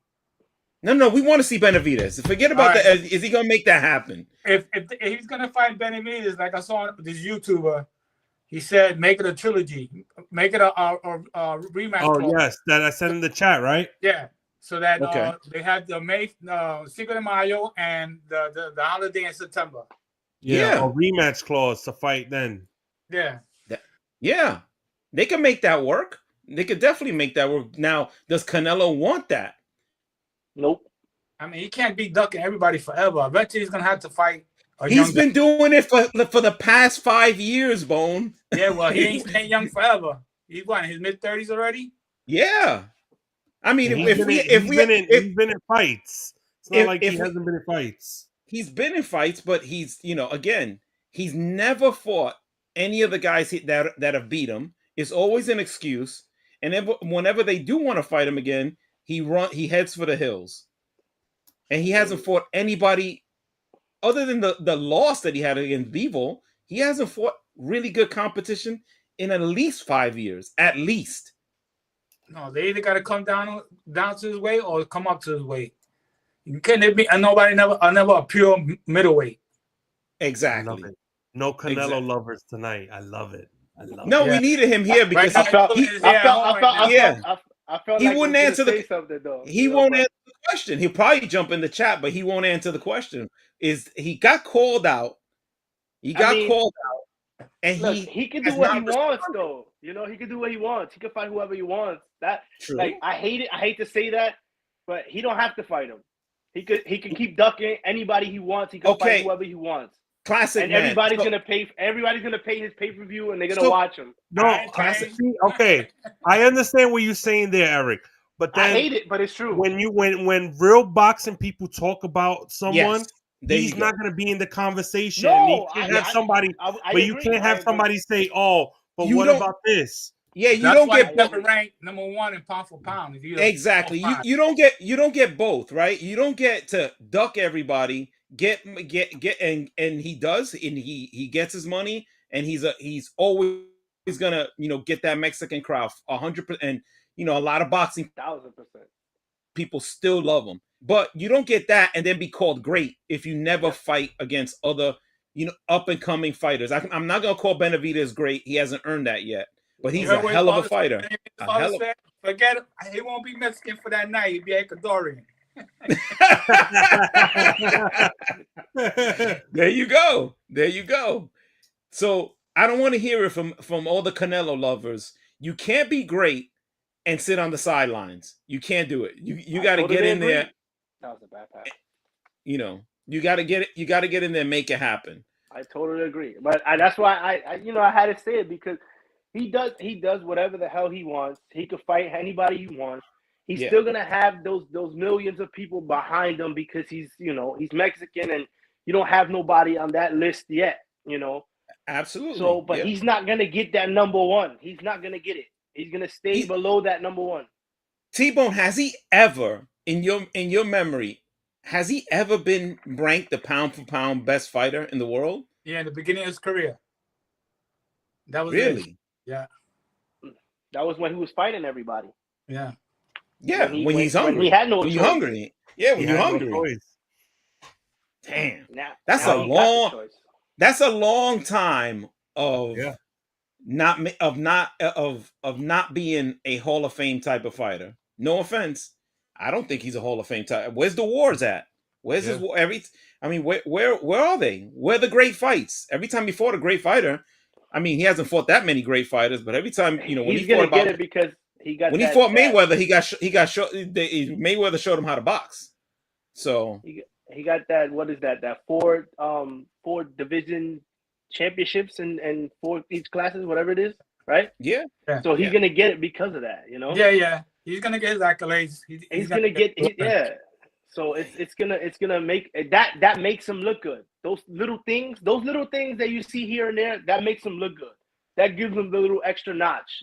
C: No, we want to see Benavidez. Forget about
D: All
C: that.
D: right.
C: Is he gonna make that happen?
D: If he's gonna fight Benavidez, like I saw this YouTuber, he said make it a trilogy, make it a rematch.
A: Oh
D: clause.
A: yes, that I sent in the chat, right?
D: Yeah, so that
C: Okay.
D: they have the May Cinco de Mayo and the holiday in September.
C: Yeah.
A: A rematch clause to fight then.
D: Yeah.
C: Yeah, they can make that work. They could definitely make that work. Now, does Canelo want that?
B: Nope.
D: I mean, he can't be ducking everybody forever. Eventually, he's gonna have to fight.
C: He's been doing it for the past 5 years, Bone.
D: Yeah, well, he ain't staying young forever. He's what, in his mid-30s already?
C: Yeah. I mean,
A: He's been in fights. It's not like he hasn't been in fights.
C: He's been in fights, but he's, again, he's never fought any of the guys that have beat him. It's always an excuse. And then whenever they do want to fight him again, he heads for the hills. And he hasn't fought anybody other than the loss that he had against Bivol. He hasn't fought really good competition in at least 5 years, at least.
D: No, they either got to come down to his weight or come up to his weight. You can't be never a pure middleweight.
C: Exactly.
A: No Canelo lovers tonight. I love it.
C: We needed him here because
B: I felt
C: he
B: like
C: wouldn't answer
B: something, though.
C: He won't answer the question. He'll probably jump in the chat, but he won't answer the question. He got called out? Called out, and
B: look, he can do what he wants, though. He can do what he wants. He can fight whoever he wants.
C: True.
B: Like, I hate it. I hate to say that, but he don't have to fight him. He could keep ducking anybody he wants. He can fight whoever he wants.
C: Classic.
B: And everybody's gonna pay. Everybody's gonna pay his pay-per-view, and they're gonna watch him.
A: No, okay. I understand what you're saying there, Eric. But then
B: I hate it, but it's true.
A: When real boxing people talk about someone, he's not going to be in the conversation.
B: No,
A: you can't have somebody, but you can't have somebody say, "Oh, but what about this?"
C: Yeah, you
D: That's
C: don't
D: why
C: get
D: never ranked number one in pound for pound.
C: Exactly. You don't get both, right? You don't get to duck everybody. Get and he does, and he gets his money, and he's always gonna get that Mexican crowd 100%. And a lot of boxing
B: 1,000%
C: people still love him, but you don't get that and then be called great if you never fight against other up and coming fighters. I'm not gonna call Benavidez great. He hasn't earned that yet, but he's a hell of a fighter.
D: Forget it. He won't be Mexican for that night. He'll be Ecuadorian.
C: There you go. So I don't want to hear it from all the Canelo lovers. You can't be great and sit on the sidelines. You can't do it. You got to get in there.
B: That was a bad pass.
C: You got to get it. You got to get in there and make it happen.
B: I totally agree, but that's why I had to say it, because he does whatever the hell he wants. He could fight anybody he wants. He's still gonna have those millions of people behind him because he's Mexican, and you don't have nobody on that list yet.
C: Absolutely.
B: So, but he's not gonna get that number one. He's not gonna get it. He's gonna stay below that number one.
C: T-Bone, has he ever, in your memory, has he ever been ranked the pound for pound best fighter in the world?
D: Yeah, in the beginning of his career. That was
C: really.
D: It. Yeah.
B: That was when he was fighting everybody.
D: Yeah.
C: Yeah, when he's hungry.
B: When he had no
C: when
B: choice.
C: You're hungry. Yeah, when you're hungry.
A: No
C: damn.
B: That's
C: a long time of not being a Hall of Fame type of fighter. No offense. I don't think he's a Hall of Fame type. Where's the wars at? Where's his where are they? Where are the great fights? Every time he fought a great fighter, he hasn't fought that many great fighters, but every time, when
B: he's gonna get it because he got.
C: When he fought Mayweather, Mayweather showed him how to box. So
B: he got that. What is that? That four division championships and 4 each classes, whatever it is, right?
C: Yeah.
B: So he's gonna get it because of that,
D: Yeah. He's gonna get his accolades.
B: He's gonna get. So it's gonna make that makes him look good. Those little things that you see here and there, that makes him look good. That gives him the little extra notch,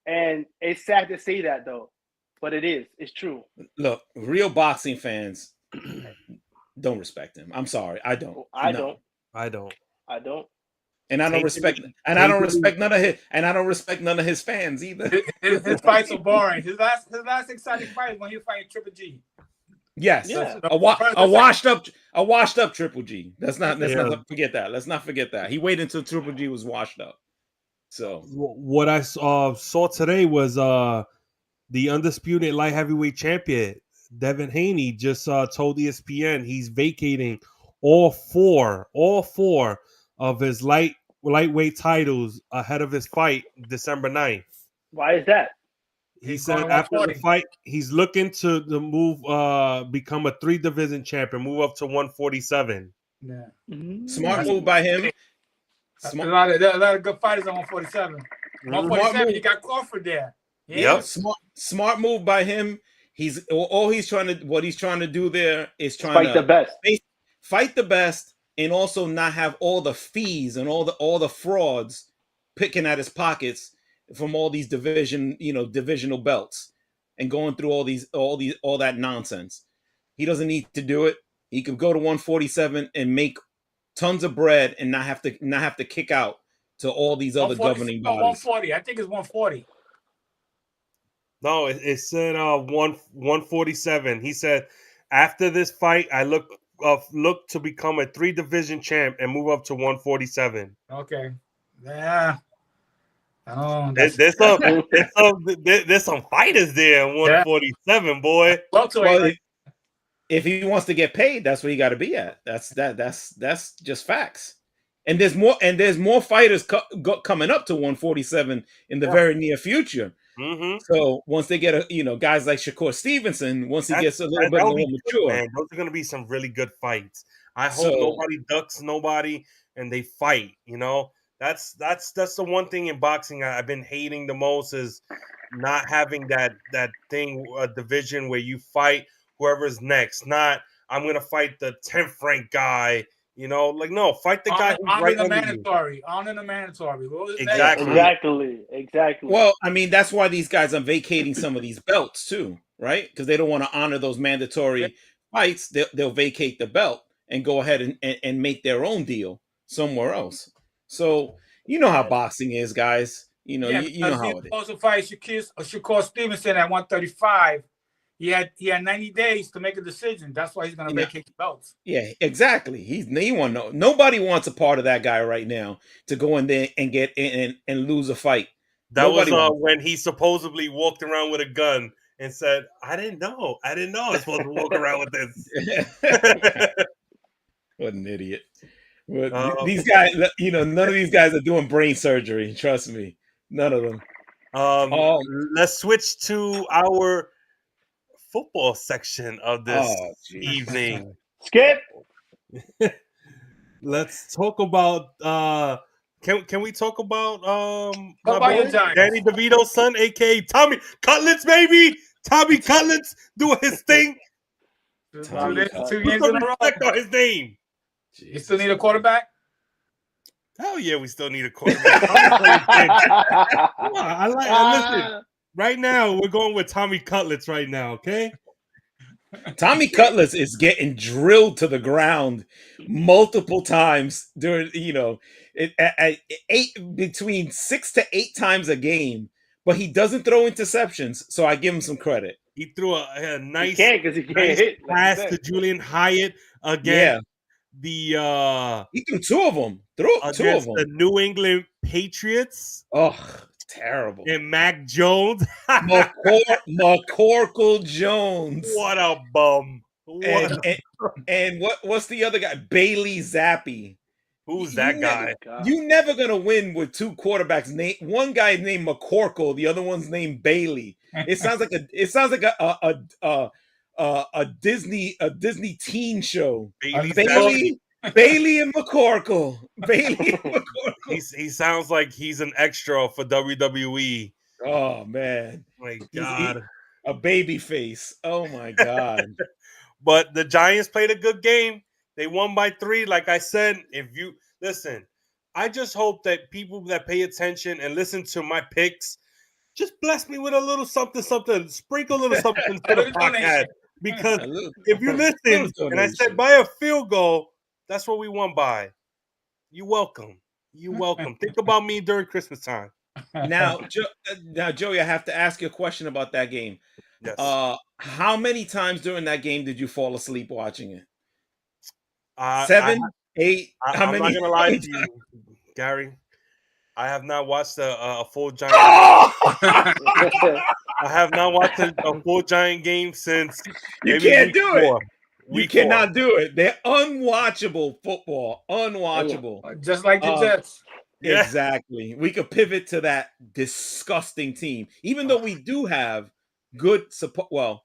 B: And it's sad to say that, though, but it's true.
C: Look, real boxing fans don't respect him. I'm sorry, I don't.
B: I don't.
C: And I don't respect. And I don't respect none of his. And I don't respect none of his fans either.
D: His fights are boring. His last exciting fight is when he was fighting Triple G.
C: Yes,
B: Yeah.
C: a washed up Triple G. Let's not forget that. Let's not forget that. He waited until Triple G was washed up. So
A: what I saw today was the undisputed light heavyweight champion Devin Haney just told ESPN he's vacating all four of his lightweight titles ahead of his fight December 9th.
B: Why is that?
A: He
D: He's
A: said
D: going
A: after the
D: 140.
A: fight, he's looking to move, become a 3-division champion, move up to 147.
D: Yeah.
C: smart move by him.
D: A lot of good fighters on 147.
A: Mm-hmm.
D: 147, you got Crawford there.
A: Yep.
C: Smart move by him. What he's trying to do there is
B: Fight the best.
C: Fight the best, and also not have all the fees and all the frauds picking at his pockets from all these divisional belts and going through all that nonsense. He doesn't need to do it. He could go to 147 and make tons of bread and not have to kick out to all these other governing bodies.
D: 140. I think it's 140.
A: No, it said 147. He said after this fight, I look to become a 3-division champ and move up to 147.
D: Okay. Yeah.
A: There's some fighters there in 147, boy.
C: Well, if he wants to get paid, that's where he got to be at. That's just facts. And there's more fighters coming up to 147 in the very near future.
A: Mm-hmm.
C: So once they get guys like Shakur Stevenson, once he gets a little bit more mature,
A: man, those are going to be some really good fights. I hope nobody ducks nobody and they fight. That's the one thing in boxing I've been hating the most is not having that thing, a division where you fight whoever's next. Not I'm going to fight the 10th ranked guy. No, fight the guy who's right under you.
D: On the mandatory.
B: Exactly.
C: Well, I mean, that's why these guys are vacating some of these belts too, right? Because they don't want to honor those mandatory fights. They'll vacate the belt and go ahead and make their own deal somewhere else. So you know how boxing is, guys. You know how it is.
D: Supposed to fight Shakur Stevenson at 135. He had 90 days to make a decision. That's why he's going to vacate the belts.
C: Yeah, exactly. Nobody wants a part of that guy right now to go in there and get in and lose a fight.
A: That was when he supposedly walked around with a gun and said, I didn't know I was supposed to walk around with this.
C: What an idiot. These guys, none of these guys are doing brain surgery. Trust me. None of them.
A: Let's switch to our football section of this evening.
B: Skip.
A: Let's talk about can we talk about Danny DeVito's son, aka Tommy Cutlets, baby? Tommy Cutlets doing his thing.
D: 2 games
A: in a row. On his name.
D: You still need a quarterback?
A: Hell yeah, we still need a quarterback. Listen. Right now, we're going with Tommy Cutlets right now, okay?
C: Tommy Cutlets is getting drilled to the ground multiple times during, between 6 to 8 times a game, but he doesn't throw interceptions, so I give him some credit.
A: He threw a nice,
B: pass
A: to Julian Hyatt again.
C: He threw 2 of them.
A: The New England Patriots.
C: Oh, terrible.
A: And Mac Jones.
C: McCorkle Jones.
A: What a bum.
C: And what's the other guy? Bailey Zappi.
A: Who's that guy?
C: You're never going to win with 2 quarterbacks. One guy named McCorkle, the other one's named Bailey. It sounds like a Disney teen show. Bailey and McCorkle.
A: He sounds like he's an extra for WWE.
C: Oh man,
A: my God,
C: a baby face. Oh my God.
A: But the Giants played a good game. They won by 3. Like I said, if you listen, I just hope that people that pay attention and listen to my picks just bless me with a little something, sprinkle a little something to the podcast. Because if you listen, and I said by a field goal, that's what we won by. You're welcome. Think about me during Christmas time.
C: Now, Joey, I have to ask you a question about that game.
A: Yes.
C: How many times during that game did you fall asleep watching it?
A: I,
C: 7, 8. How
A: I'm
C: many?
A: not gonna lie to you, Gary. I have not watched a full Giant. I have not watched a full Giant game since
C: You
A: maybe
C: can't
A: week
C: do
A: 4.
C: it. You
A: Week 4.
C: cannot do it. They're unwatchable football. Unwatchable.
D: Just like the Jets.
A: Yeah.
C: Exactly. We could pivot to that disgusting team, even though we do have good support. Well,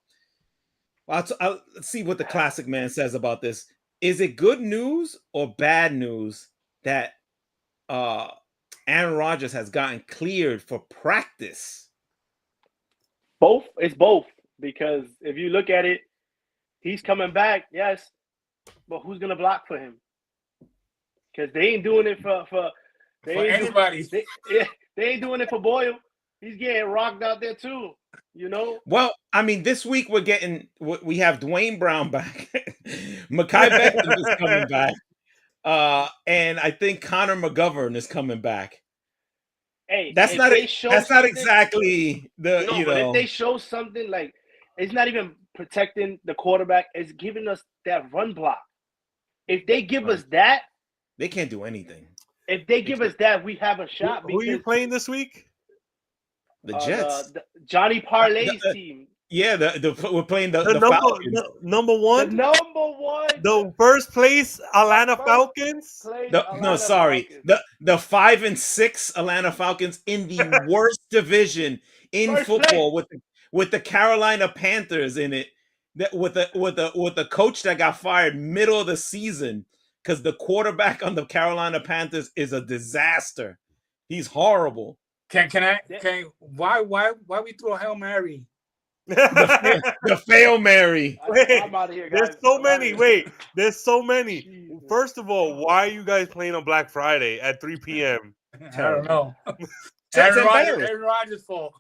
C: I'll see what the classic man says about this. Is it good news or bad news that Aaron Rodgers has gotten cleared for practice?
B: Both. It's both, because if you look at it, he's coming back, yes, but who's gonna block for him? Because they ain't doing it for
D: anybody.
B: They ain't doing it for Boyle. He's getting rocked out there too. You know.
C: Well, I mean, this week we have Dwayne Brown back, Mekhi Becton is coming back, and I think Connor McGovern is coming back.
B: Hey,
C: that's not exactly the
B: But if they show something, like, it's not even protecting the quarterback, it's giving us that run block. If they give us that,
C: they can't do anything.
B: If they give us that, we have a shot.
A: Who are you playing this week?
C: The Jets.
B: The Johnny Parlay's team.
C: Yeah, we're playing the
A: Falcons. Number one.
B: The number one.
A: The first place Atlanta Falcons.
C: Sorry. The 5 and 6 Atlanta Falcons in the worst division in
B: First
C: football with the Carolina Panthers in it. With the coach that got fired middle of the season because the quarterback on the Carolina Panthers is a disaster. He's horrible.
D: Why we throw a Hail Mary?
C: the Fail Mary.
B: I'm out of here, guys.
A: There's so many. Wait, there's so many. Jesus. First of all, why are you guys playing on Black Friday at 3 p.m.?
D: I don't know.
C: Aaron
D: Rodgers' fault.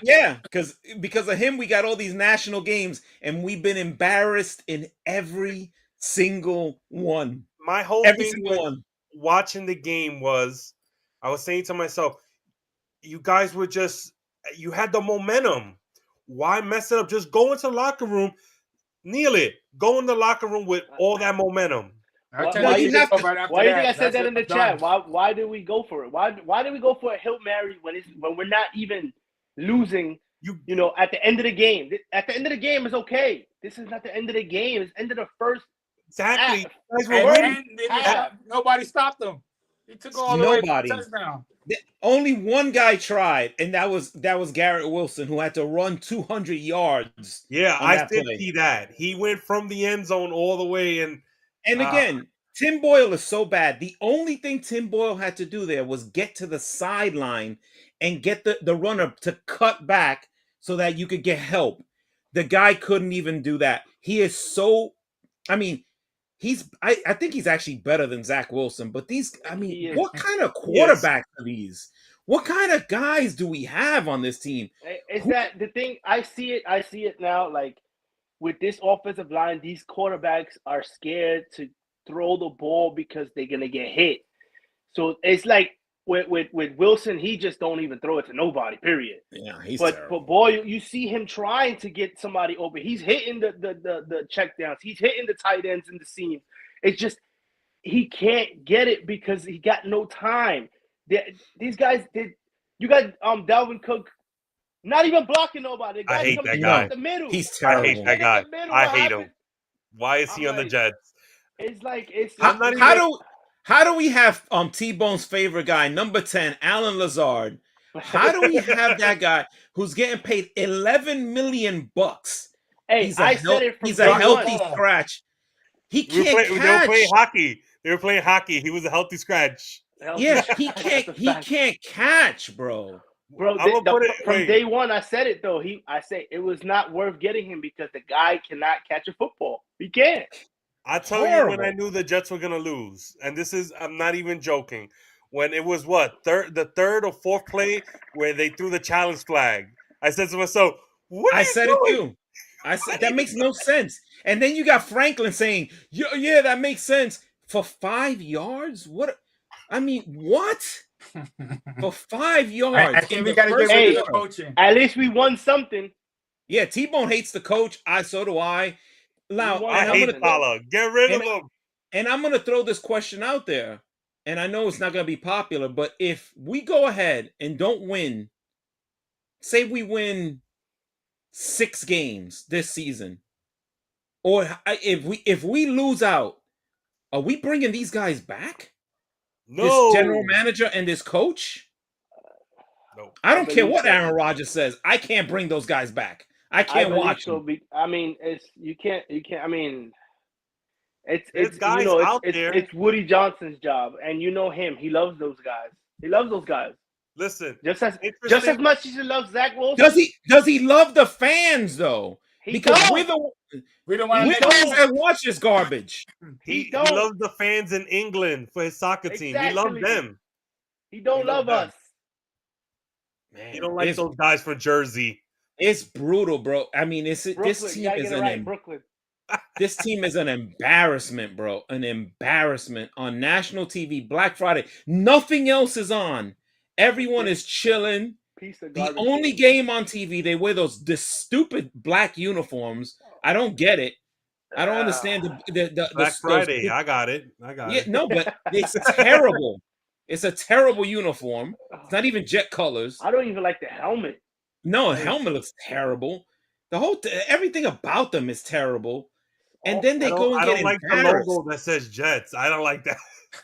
C: Yeah, because of him, we got all these national games, and we've been embarrassed in every single one.
A: My whole thing with watching the game was, I was saying to myself, you guys were you had the momentum. Why mess it up? Just go into the locker room, kneel it. Go in the locker room with all that momentum.
B: Why do you think I said that in the chat? Why did we go for it? Why did we go for a Hail Mary when we're not even losing? You know, at the end of the game. At the end of the game is okay. This is not the end of the game. It's end of the first.
A: Exactly.
D: Nobody stopped them. He took all the way to the touchdown.
C: Only one guy tried, and that was Garrett Wilson, who had to run 200 yards.
A: Yeah, I did see that. He went from the end zone all the way, and
C: again, Tim Boyle is so bad. The only thing Tim Boyle had to do there was get to the sideline and get the runner to cut back so that you could get help. The guy couldn't even do that. He is so, I mean, I think he's actually better than Zach Wilson, but what kind of quarterbacks are these? What kind of guys do we have on this team?
B: Is that the thing? I see it now. Like, with this offensive line, these quarterbacks are scared to throw the ball because they're gonna get hit. So it's like with Wilson, he just don't even throw it to nobody. Period.
C: Yeah, he's
B: terrible.
C: But
B: boy, you see him trying to get somebody open. He's hitting the check downs. He's hitting the tight ends in the seam. It's just he can't get it because he got no time. These guys did. You got Dalvin Cook. Not even blocking nobody.
A: I hate that guy.
B: The middle.
C: He's terrible.
A: I hate that guy. I hate him. Why is he on the Jets?
B: It's like
C: how do we have T-Bone's favorite guy, number 10, Alan Lazard? How do we have that guy who's getting paid $11 million?
B: Hey,
C: he's
B: a
C: healthy scratch. He can't catch.
A: They were playing hockey. They were playing hockey. He was a healthy scratch.
C: Yeah, he can't catch, bro.
B: Bro, from day one, I said it though. I said it was not worth getting him because the guy cannot catch a football. He can't.
A: I tell you when I knew the Jets were gonna lose, and I'm not even joking. When it was the third or fourth play where they threw the challenge flag, I said to myself, "What?"
C: I said it too. I said that makes no sense. And then you got Franklin saying, "Yeah, that makes sense." For 5 yards? What? I mean, what? For 5 yards?
D: I think we got to get rid of the coaching.
B: At least we won something.
C: Yeah, T-Bone hates the coach. So do I. Now,
B: want
A: I hate
B: Hamilton.
A: Salah. Get rid of
C: and-
A: him.
C: And I'm going to throw this question out there. And I know it's not going to be popular, but if we go ahead and don't win, say we win 6 games this season, or if we lose out, are we bringing these guys back?
A: No.
C: This general manager and this coach?
A: No.
C: I don't care
B: believe
C: what
B: so.
C: Aaron Rodgers says. I can't bring those guys back. I can't watch them.
B: I mean, you can't. I mean,
A: There's guys out there.
B: It's Woody Johnson's job, and you know him. He loves those guys. He loves those guys.
A: Listen,
B: Just as much as he loves Zach Wilson.
C: Does he love the fans though? Because
B: don't.
D: we don't want
C: we're
D: to
C: the ones that watch this garbage.
A: he
B: don't.
A: loves the fans in England for his soccer team. He loves
B: Exactly.
A: them.
B: He don't love us.
C: Man,
A: He don't like those guys from Jersey.
C: It's brutal, bro. I mean, this team is
B: Brooklyn.
C: this team is an embarrassment, bro. An embarrassment on national TV, Black Friday. Nothing else is on. Everyone is chilling.
B: Piece of
C: The
B: garbage.
C: only game on TV, they wear this stupid black uniforms. I don't get it. I don't understand the
A: Black Friday. I got it.
C: Yeah, no, but it's terrible. It's a terrible uniform. It's not even jet colors.
B: I don't even like the helmet.
C: No, the helmet looks terrible. Everything about them is terrible. And then they go and
A: I
C: get
A: don't like the
C: embarrassed.
A: logo that says Jets. I don't like that.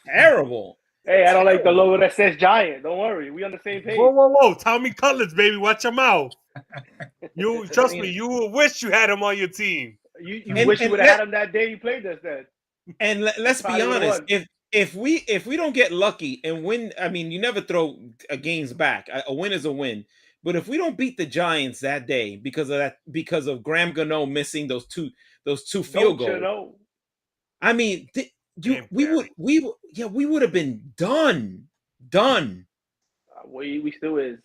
C: Terrible.
B: Hey, I don't like the logo that says Giant. Don't worry, we on the same page.
A: Whoa! Tommy Cutlets, baby, watch your mouth. You trust me. You will wish you had him on your team.
B: You wish you would have had him that day you played us then.
C: And let's be honest. If we don't get lucky and win, I mean, you never throw games back. A win is a win. But if we don't beat the Giants that day because of Graham Gano missing those two field goals, I mean, we would have been done.
B: We still is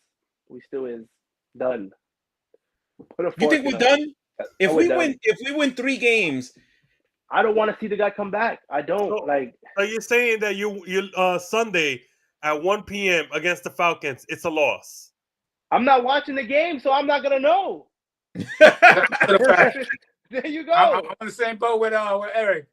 B: done.
C: You think we're done? If we win 3 games,
B: I don't want to see the guy come back. I don't like.
A: So you're saying that you Sunday at 1 p.m. against the Falcons, it's a loss.
B: I'm not watching the game, so I'm not gonna know. There you go.
D: I'm on the same boat with Eric.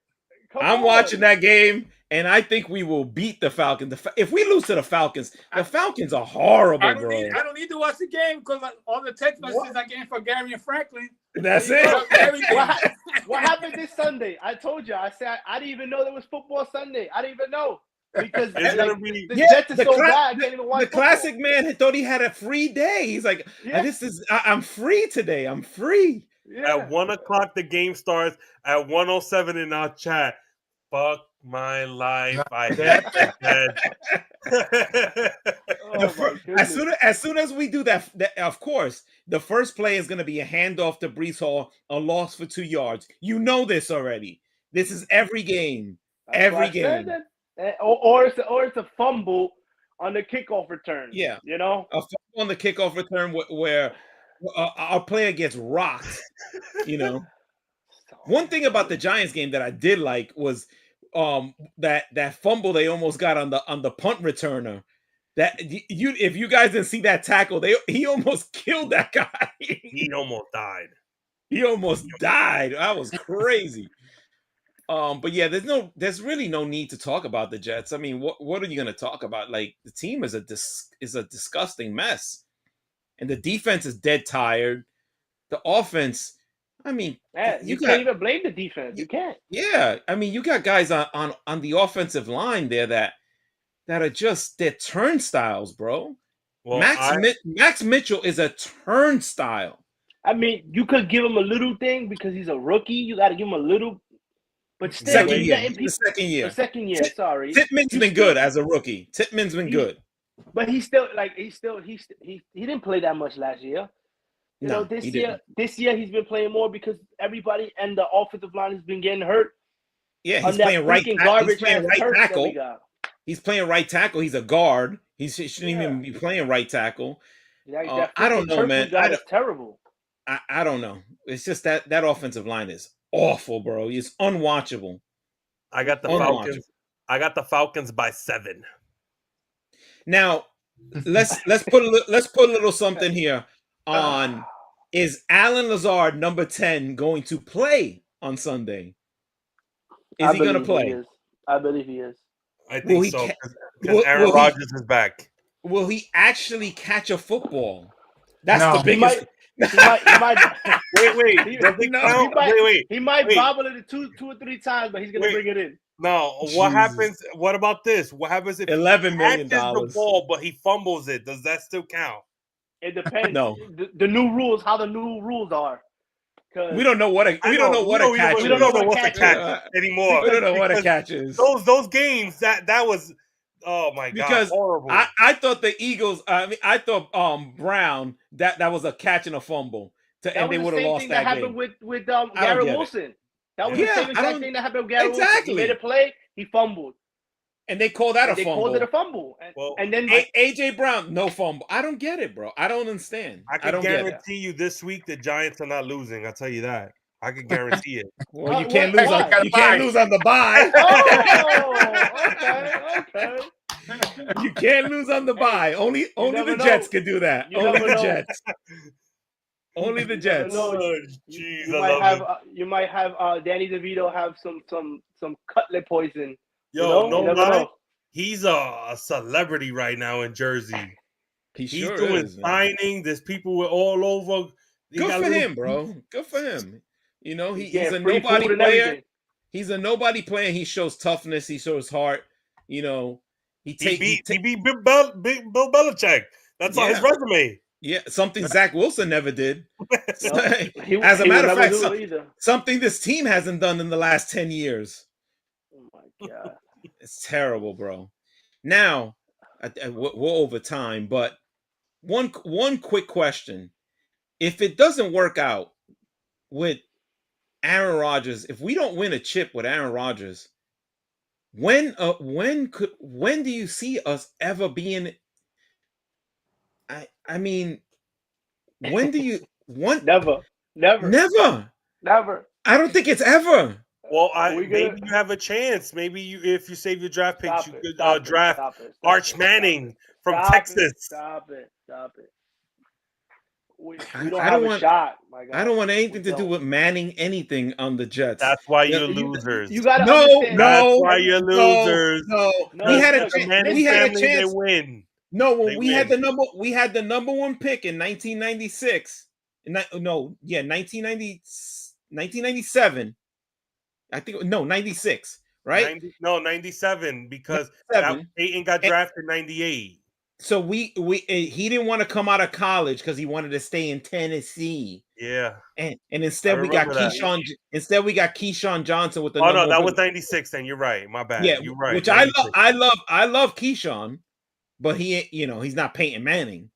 C: I'm watching that game, and I think we will beat the Falcons. If we lose to the Falcons are horrible,
D: I
C: bro.
D: don't need to watch the game because all the text messages I get from Gary and Franklin.
C: That's it.
B: What happened this Sunday? I told you. I said I didn't even know there was football Sunday. I didn't even know. Because the Jets are so bad, I can't even watch football.
C: Classic man thought he had a free day. He's like, I'm free today. I'm free.
B: Yeah.
A: At 1 o'clock, the game starts. At 1:07 in our chat, fuck my life. I hate that.
C: As soon as we do that, of course, the first play is going to be a handoff to Brees Hall, a loss for 2 yards. You know this already. This is every game. Every game.
B: Or it's a fumble on the kickoff return.
C: Yeah.
B: You know?
C: A fumble on the kickoff return where our player gets rocked, you know. One thing about the Giants game that I did like was that fumble they almost got on the punt returner. That if you guys didn't see that tackle, he almost killed that guy.
A: He almost died.
C: That was crazy. But yeah, there's really no need to talk about the Jets. I mean, what are you going to talk about? Like, the team is a disgusting mess, and the defense is dead tired. The offense, I mean,
B: you can't even blame the defense. You can't.
C: Yeah, I mean, you got guys on the offensive line there that are just they're turnstiles, bro. Well, Max Mitchell is a turnstile.
B: I mean, you could give him a little thing because he's a rookie. You got to give him a little. But still,
C: the second year.
B: Sorry.
C: Tippmann's been good as a rookie. Tippmann's been good.
B: But he didn't play that much last year. You know, this year he's been playing more because everybody and the offensive line has been getting hurt.
C: Yeah, he's playing right tackle. He's playing right tackle. He's a guard. He shouldn't even be playing right tackle.
B: Yeah,
C: I don't know, man.
B: That's terrible.
C: I don't know. It's just that offensive line is awful, bro. It's unwatchable.
A: I got the Falcons. I got the Falcons by 7.
C: Now, let's put a little something here on Is Alan Lazard, number 10, going to play on Sunday? Is he going to play?
B: I believe he is.
A: I think so. Because
C: will
A: Aaron Rodgers is back.
C: Will he actually catch a football? That's
D: No.
C: the biggest.
B: He might.
A: Wait. Does it count? Wait.
B: He might bobble it two or three times, but he's gonna bring it in.
A: No. What happens? What about this? What happens if
C: $11
A: he
C: million
A: catches the ball but he fumbles it? Does that still count?
B: It depends.
C: No.
B: The new rules, how the new rules are.
C: We don't know what a catch is.
A: We don't know what a catch anymore.
C: We don't know what a catch is.
A: Those games that was. Oh my god!
C: Because
A: horrible.
C: I thought the Eagles. I thought Brown that was a catch and a fumble, and they would have lost that game.
B: That happened with Garrett Wilson. That was the same exact thing that happened with Garrett Wilson. He made a play, he fumbled,
C: and they called that a fumble.
B: They called it a fumble, and then
C: AJ Brown, no fumble. I don't get it, bro. I don't understand.
A: I can guarantee you this week the Giants are not losing. I'll tell you that. I can guarantee it.
C: Well, you can't lose on the bye.
B: Okay.
C: You can't lose on the bye. Only the Jets can do that. Only the Jets. Only the Jets.
B: You might have Danny DeVito have some cutlet poison.
A: Yo, no lie. He's a celebrity right now in Jersey. He's doing signing. There's people all over.
C: Good for him, bro. Good for him. You know, he's a nobody player. He's a nobody player. He shows toughness. He shows heart. You know, he beat
A: Bill Belichick. That's on his resume.
C: Yeah, something Zach Wilson never did. As a matter of fact, something this team hasn't done in the last 10 years.
B: Oh my god,
C: it's terrible, bro. Now, we're over time, but one quick question: if it doesn't work out with Aaron Rodgers, if we don't win a chip with Aaron Rodgers, when do you see us ever being? I mean, when do you want?
B: Never.
C: I don't think it's ever.
A: Well, maybe you have a chance. Maybe if you save your draft picks, you could draft Arch Manning from Texas.
B: Stop it. We don't have a shot, my God.
C: I don't want anything to do with Manning anything on the Jets.
A: That's why you're losers.
B: You gotta understand.
A: That's why you're losers.
C: No. We had a chance.
A: They win.
C: No, when we had the number one pick in 1996. 1997. I think 96, right?
A: 97 because Peyton got drafted in 98.
C: So he didn't want to come out of college because he wanted to stay in Tennessee.
A: Yeah.
C: And instead we got Keyshawn. Instead we got Keyshawn Johnson with the.
A: Oh no, that was 96. Then you're right. My bad.
C: Yeah,
A: you're right.
C: Which 96. I love Keyshawn, but he's not Peyton Manning.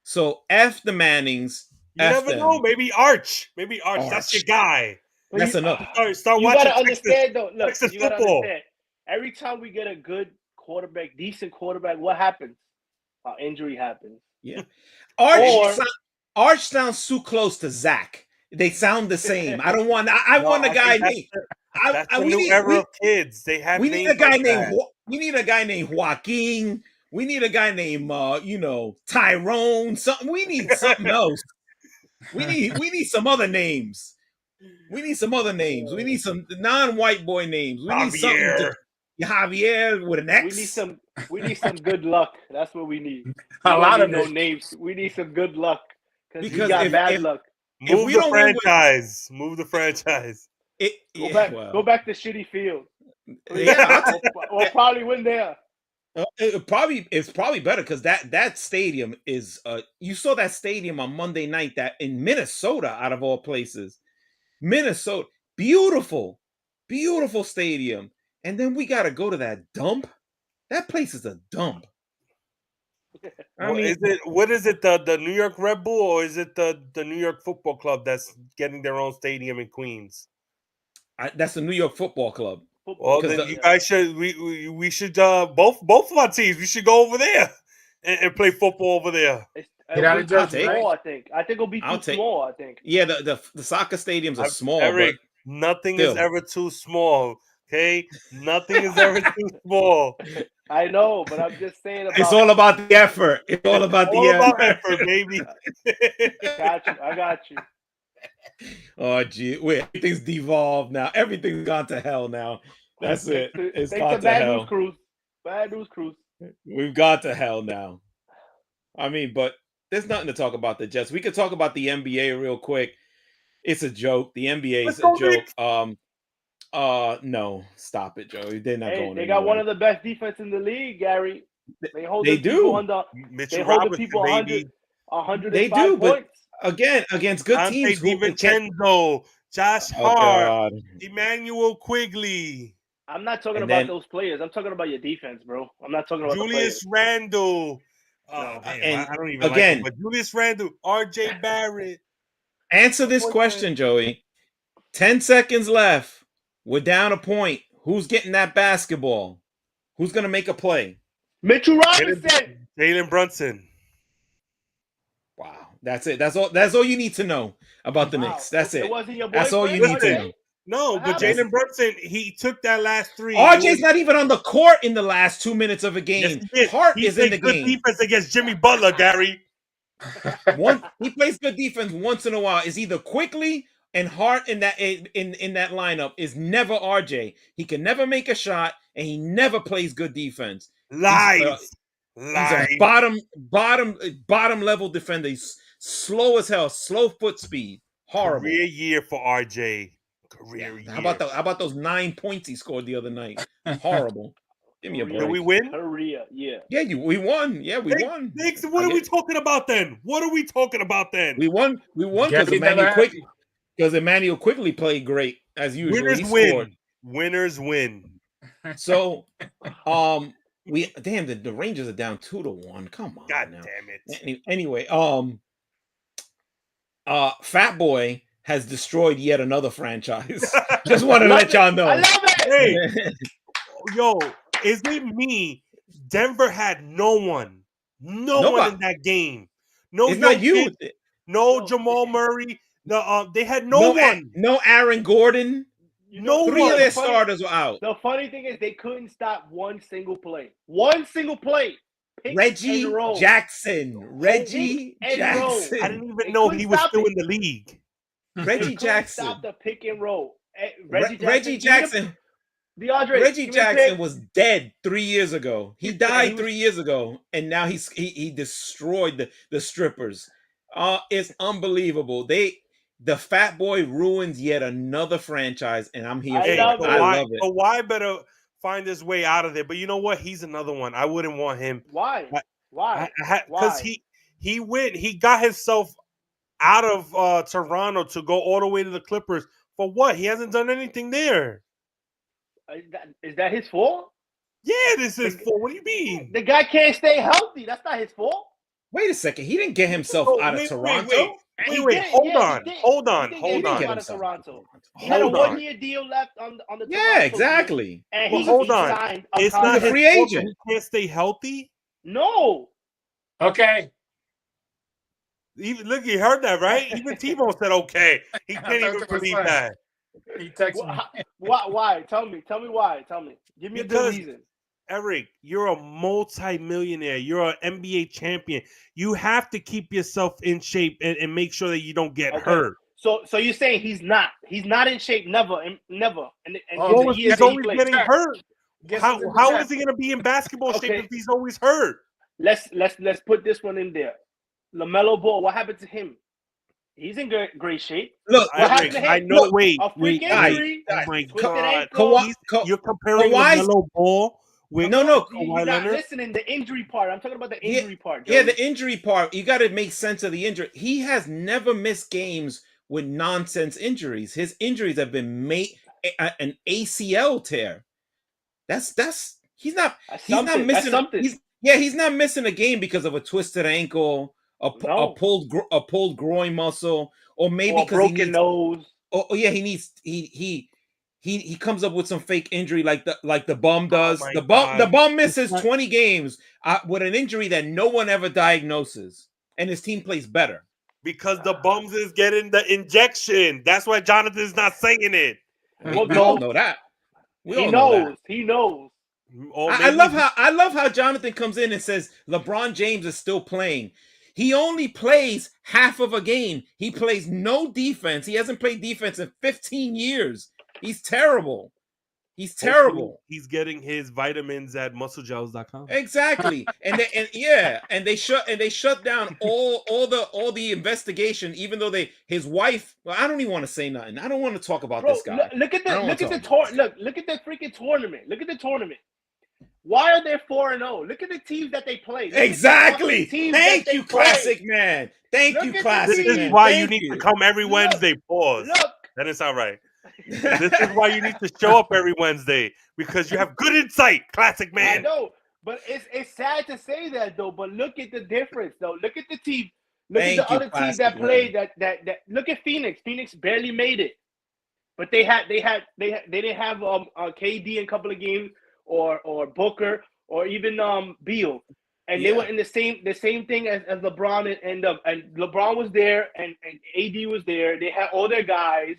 C: So F the Mannings.
A: You never know. Maybe Arch. That's your guy.
C: That's enough.
A: Start
B: you
A: watching.
B: You gotta understand though. Look,
A: Texas
B: you gotta
A: football.
B: understand. Every time we get a good quarterback, decent quarterback, what happens? Injury happens.
C: Yeah. Arch sounds too close to Zach. They sound the same. I don't want. I want a guy named.
A: That's the new era of kids. They have.
C: We need a guy named. We need a guy named Joaquin. We need a guy named Tyrone. Something. We need something else. We need some other names. We need some non-white boy names. We need something. Javier with an X.
B: We need some good luck. That's what we need.
D: A lot of
B: names. We need some good luck because we got bad luck.
A: Move the franchise. Move the franchise.
B: Go back to shitty field.
C: Yeah,
B: we'll probably win there.
C: It's probably better because that stadium is. You saw that stadium on Monday night that in Minnesota, out of all places, Minnesota, beautiful stadium. And then we got to go to that dump. That place is a dump.
A: What is it? The New York Red Bull, or is it the New York Football Club that's getting their own stadium in Queens?
C: That's the New York Football Club.
A: Well, then you guys should. We should both of our teams. We should go over there and play football over there.
B: I think it'll be too small. I think.
C: Yeah, the soccer stadiums are small.
A: Eric, nothing is ever too small. Okay, nothing is ever too small.
B: I know, but I'm just saying about.
C: It's all about the effort. It's all about the
A: All about
C: effort.
A: effort, baby.
B: Got you. I got you.
C: Oh, gee. Wait, everything's devolved now. Everything's gone to hell now. That's it. It's
B: Thanks
C: gone
B: to
C: to
B: Bad
C: hell.
B: News Cruise. Bad News Cruise.
C: We've got to hell now. I mean, but there's nothing to talk about the Jets. We could talk about the NBA real quick. It's a joke. The NBA is
A: Let's go,
C: a joke.
A: Knicks.
C: No, stop it, Joey. They're not going
B: They got
C: anywhere.
B: one of the best defense in the league, Gary.
C: They do.
B: They hold the people 105
C: They do, but
B: points.
C: again, against good
A: Dante
C: teams.
A: DiVincenzo, Josh
C: Oh,
A: Hart,
C: God.
A: Emmanuel Quigley,
B: I'm not talking
C: And
B: about
C: then-
B: those players. I'm talking about your defense, bro. I'm not talking about
A: Julius
B: the
A: Randle.
B: No.
C: And
A: I don't even
C: again-
A: like him, but Julius Randle, RJ Barrett.
C: Answer this question, Joey. 10 seconds left. We're down a point. Who's getting that basketball? Who's going to make a play?
B: players. Mitchell Robinson.
A: Jalen Brunson.
C: Wow. That's it. That's all you need to know about the
B: Wow.
C: Knicks. That's it.
B: wasn't your
C: That's all you
B: boyfriend,
C: need to
B: RJ?
C: know.
A: No,
B: What
A: but
B: happened?
A: Jalen Brunson, he took that last three.
C: RJ's not even on the court in the last 2 minutes of a game.
A: Yes, he did.
C: Hart
A: He
C: is in
A: played
C: the
A: good
C: game.
A: defense against Jimmy Butler, Gary.
C: He plays good defense once in a while. Is either Quickly and Hart in that lineup is never RJ. He can never make a shot, and he never plays good defense.
A: Lies.
C: He's a bottom level defender. He's slow as hell, slow foot speed. Horrible.
A: Career year for RJ. Career year.
C: How about those 9 points he scored the other night? Horrible. Give me a break.
A: Did we win?
B: Korea, yeah.
C: Yeah, we won. Yeah, we
A: Hey,
C: won.
A: Knicks, what are we talking about then? What are we talking about then?
C: We won because
D: Gary never
C: Emmanuel Quickly played great as usual.
A: Winners
C: He
A: win.
C: scored.
A: Winners win.
C: So, the Rangers are down 2-1. Come on,
A: God
C: now.
A: damn it.
C: Anyway, Fat Boy has destroyed yet another franchise. Just wanted to let y'all know.
B: I love it.
A: Hey, yo, is it me? Denver had no one. No one in that game. No,
C: It's not you.
A: No Jamal Murray. They had no one.
C: No Aaron Gordon.
A: No
C: Three
A: one.
C: of their starters were out.
B: The funny thing is they couldn't stop one single play. One single play. Pick
C: Reggie
B: and roll.
C: Jackson.
B: Pick and roll.
A: I didn't even
B: They
A: know
B: couldn't
A: he was
B: stop
A: still
B: it.
A: in the league.
C: Reggie
B: They couldn't
C: Jackson.
B: Stop the pick and roll.
C: Reggie Jackson.
B: DeAndre,
C: Reggie
B: give me a
C: Jackson
B: pick.
C: was dead 3 years ago. He died 3 years ago, and now he destroyed the strippers. It's unbelievable. The Fat Boy ruins yet another franchise, and I'm here for it.
B: love it.
C: I love it.
A: Kawhi better find his way out of there. But you know what? He's another one. I wouldn't want him.
B: Why? Why?
A: Because he went. He got himself out of Toronto to go all the way to the Clippers. For what? He hasn't done anything there.
B: Is that his fault?
A: Yeah, this is for. What do you mean?
B: The guy can't stay healthy. That's not his fault.
C: Wait a second. He didn't get himself out of Toronto.
A: Wait. Hold on.
B: He had a
A: Hold on.
B: 1-year deal left on the
C: Yeah,
B: Toronto
C: exactly.
B: deal, and
A: Well,
B: he
A: hold on.
B: signed a
A: It's not
B: contract.
A: his
C: free
A: fault that
C: agent.
A: He can't stay healthy.
B: No.
D: Okay.
A: Even look, you heard that, right? Even T-Bone said, "Okay." He can't even believe that.
D: He texted me.
B: Why? Tell me why. Tell me. Give me a good reason.
A: Eric, you're a multi-millionaire. You're an NBA champion. You have to keep yourself in shape and make sure that you don't get hurt.
B: So you're saying he's not in shape? Never. And
A: He's always getting hurt.
D: Guess
A: How
D: what's
A: is he going to be in basketball shape
B: Okay.
A: if he's always hurt?
B: Let's put this one in there. LaMelo Ball. What happened to him? He's in great shape.
C: Look,
B: What happened to him?
A: I know. Wait,
B: A freak injury.
A: Oh my
B: twisted
A: God!
B: ankle.
A: You're comparing
C: Kawhi's-
A: LaMelo Ball with
B: You're
A: Kawhi
B: not
A: Leonard.
B: listening. The injury part. I'm talking about the injury part.
C: Yeah,
B: Joey.
C: the injury part. You got to make sense of the injury. He has never missed games with nonsense injuries. His injuries have been an ACL tear. He's not missing.
B: That's something.
C: He's not missing a game because of a twisted ankle, a pulled groin muscle, or maybe
B: or
C: because
B: broken nose.
C: Oh yeah, he comes up with some fake injury like the bum does.
A: my
C: The
A: God.
C: bum misses 20 games with an injury that no one ever diagnoses, and his team plays better.
A: Because the bums is getting the injection. That's why Jonathan's not saying it.
B: Well,
C: We all know that.
B: He knows.
A: Or
C: I
A: maybe
C: love how Jonathan comes in and says LeBron James is still playing. He only plays half of a game. He plays no defense. He hasn't played defense in 15 years. He's terrible. He's
A: hopefully
C: terrible.
A: he's getting his vitamins at musclegels.com.
C: Exactly. And they shut down all the investigation, even though his wife. Well, I don't even want to say nothing. I don't want to talk about
B: Bro,
C: this guy.
B: look at
C: I don't wanna
B: the
C: talk about
B: look at the freaking tournament. Look at the tournament. Why are they 4-0? Look at the teams that they play. Look
C: Exactly.
B: at the teams
C: Thank
B: that they
C: you,
B: play.
C: Classic Man. Thank
B: Look
C: you,
B: at the
C: Classic
A: This is
C: Man.
A: why
C: Thank
A: you need to come every Wednesday. Pause.
B: Look.
A: That is not right. This is why you need to show up every Wednesday, because you have good insight, Classic
B: I
A: Man.
B: know, but it's sad to say that though. But look at the difference though. Look at the team. Look at the other teams that played. That look at Phoenix. Phoenix barely made it, but they didn't have KD in a couple of games or Booker or even Beal, and they were in the same thing as LeBron and LeBron was there and AD was there. They had all their guys,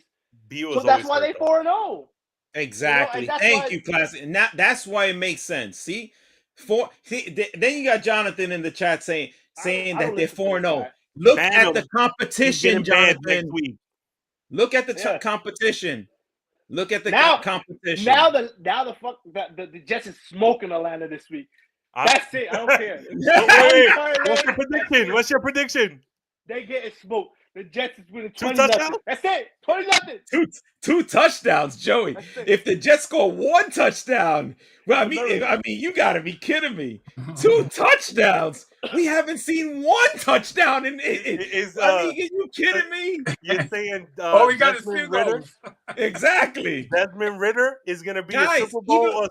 B: so that's why they 4-0.
C: Exactly.
B: You know,
C: Thank you, Classic. And that's why it makes sense. See, then you got Jonathan in the chat saying that they're 4-0. Look at the competition, Jonathan. Look at the competition. Look at the competition.
B: Now the Jets is smoking Atlanta this week. That's it. I don't care.
A: Wait. What's your prediction?
B: They getting smoked. The Jets is winning
A: 2
B: 20-0.
A: touchdowns?
B: That's it. 20-0.
C: Two touchdowns, Joey. If the Jets score 1 touchdown, well, I mean, you got to be kidding me. 2 touchdowns. We haven't seen 1 touchdown in. Are you kidding me?
A: You're saying
D: we got Desmond Ritter.
C: Exactly.
A: Desmond Ritter is going to be a Super Bowl.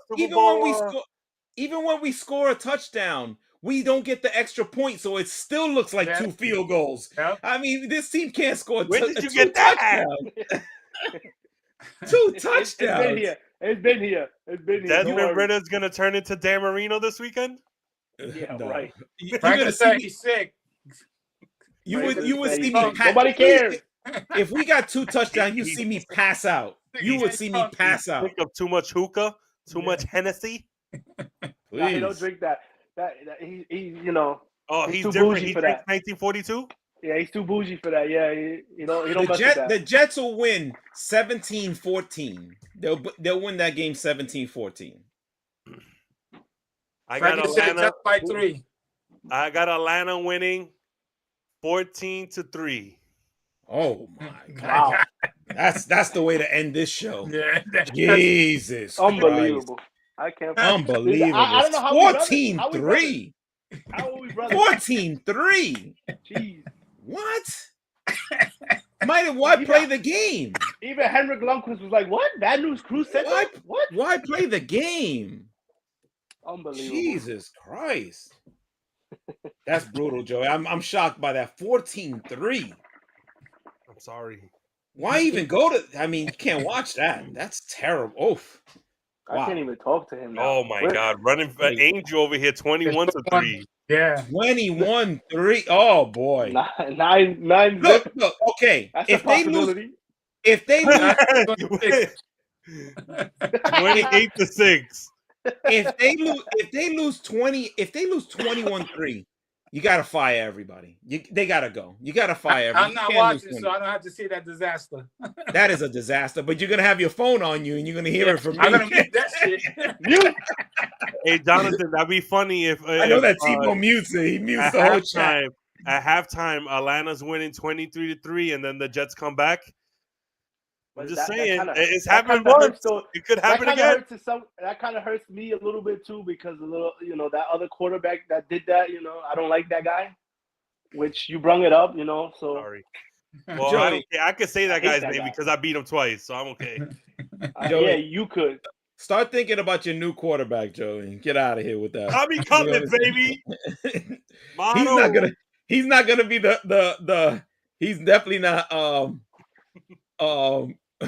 C: Even when we score a touchdown, we don't get the extra point, so it still looks like 2 field goals.
D: Yep.
C: I mean, this team can't score.
A: Where did you get that?
C: 2 touchdowns.
B: It's been here.
A: Desmond Ritter's gonna turn into Dan Marino this weekend.
B: Yeah, right.
C: You're gonna see me
D: sick.
C: You would see me.
B: Nobody cares.
C: If we got 2 touchdowns, you see me pass out. You would see me pass out.
A: Think of too much hookah, too much Hennessy.
B: Nah, he don't drink that. He you know.
A: Oh, he's
B: too
A: different.
B: bougie
A: He
B: for
A: drinks
B: that.
A: 1942.
B: Yeah, he's too bougie for that. Yeah, he don't mess with that.
C: The Jets will win 17-14. They'll win that game 17-14.
A: I got Atlanta
D: by 3.
A: I got Atlanta winning 14-3.
C: Oh my God. That's the way to end this show.
D: Yeah,
C: Jesus.
B: Unbelievable.
C: Christ.
B: I can't.
C: Unbelievable.
B: I don't know how
C: 14-3.
B: How are we brothers?
C: 14-3.
B: Jeez.
C: What? Why play the game?
B: Even Henrik Lundqvist was like, "What? Bad News Crew said that? What?
C: Why play the game?"
B: Unbelievable.
C: Jesus Christ. That's brutal, Joey. I'm shocked by that. 14-3.
A: I'm sorry.
C: Why even go to? I mean, you can't watch that. That's terrible. Oof.
B: Wow. I can't even talk to him now.
A: Oh my God. Running for Angel over here 21-3.
D: Yeah.
C: 21-3. Oh boy.
B: Nine.
C: Look, okay.
B: That's
C: if
B: a possibility.
C: If they lose
A: 28-6.
C: If they lose 21-3, you gotta fire everybody. They gotta go. You gotta fire everybody.
D: I'm not watching, so I don't have to see that disaster.
C: That is a disaster. But you're gonna have your phone on you, and you're gonna hear it from me.
D: I'm gonna mute that shit.
A: Hey Jonathan, that'd be funny if
C: I know that T-Bone mutes it. He mutes the whole chat.
A: At halftime, Atlanta's winning 23-3, and then the Jets come back. I'm just saying, it's happened once. It could happen again.
B: That kind of hurts me a little bit too, because that other quarterback that did that, I don't like that guy. Which you brung it up, so.
A: Sorry. Well, Joey, I could say that guy's name because I beat him twice, so I'm okay.
B: Yeah, you could.
C: Start thinking about your new quarterback, Joey. Get out of here with that.
A: Tommy Cutlets, baby.
C: He's not gonna be the. He's definitely not.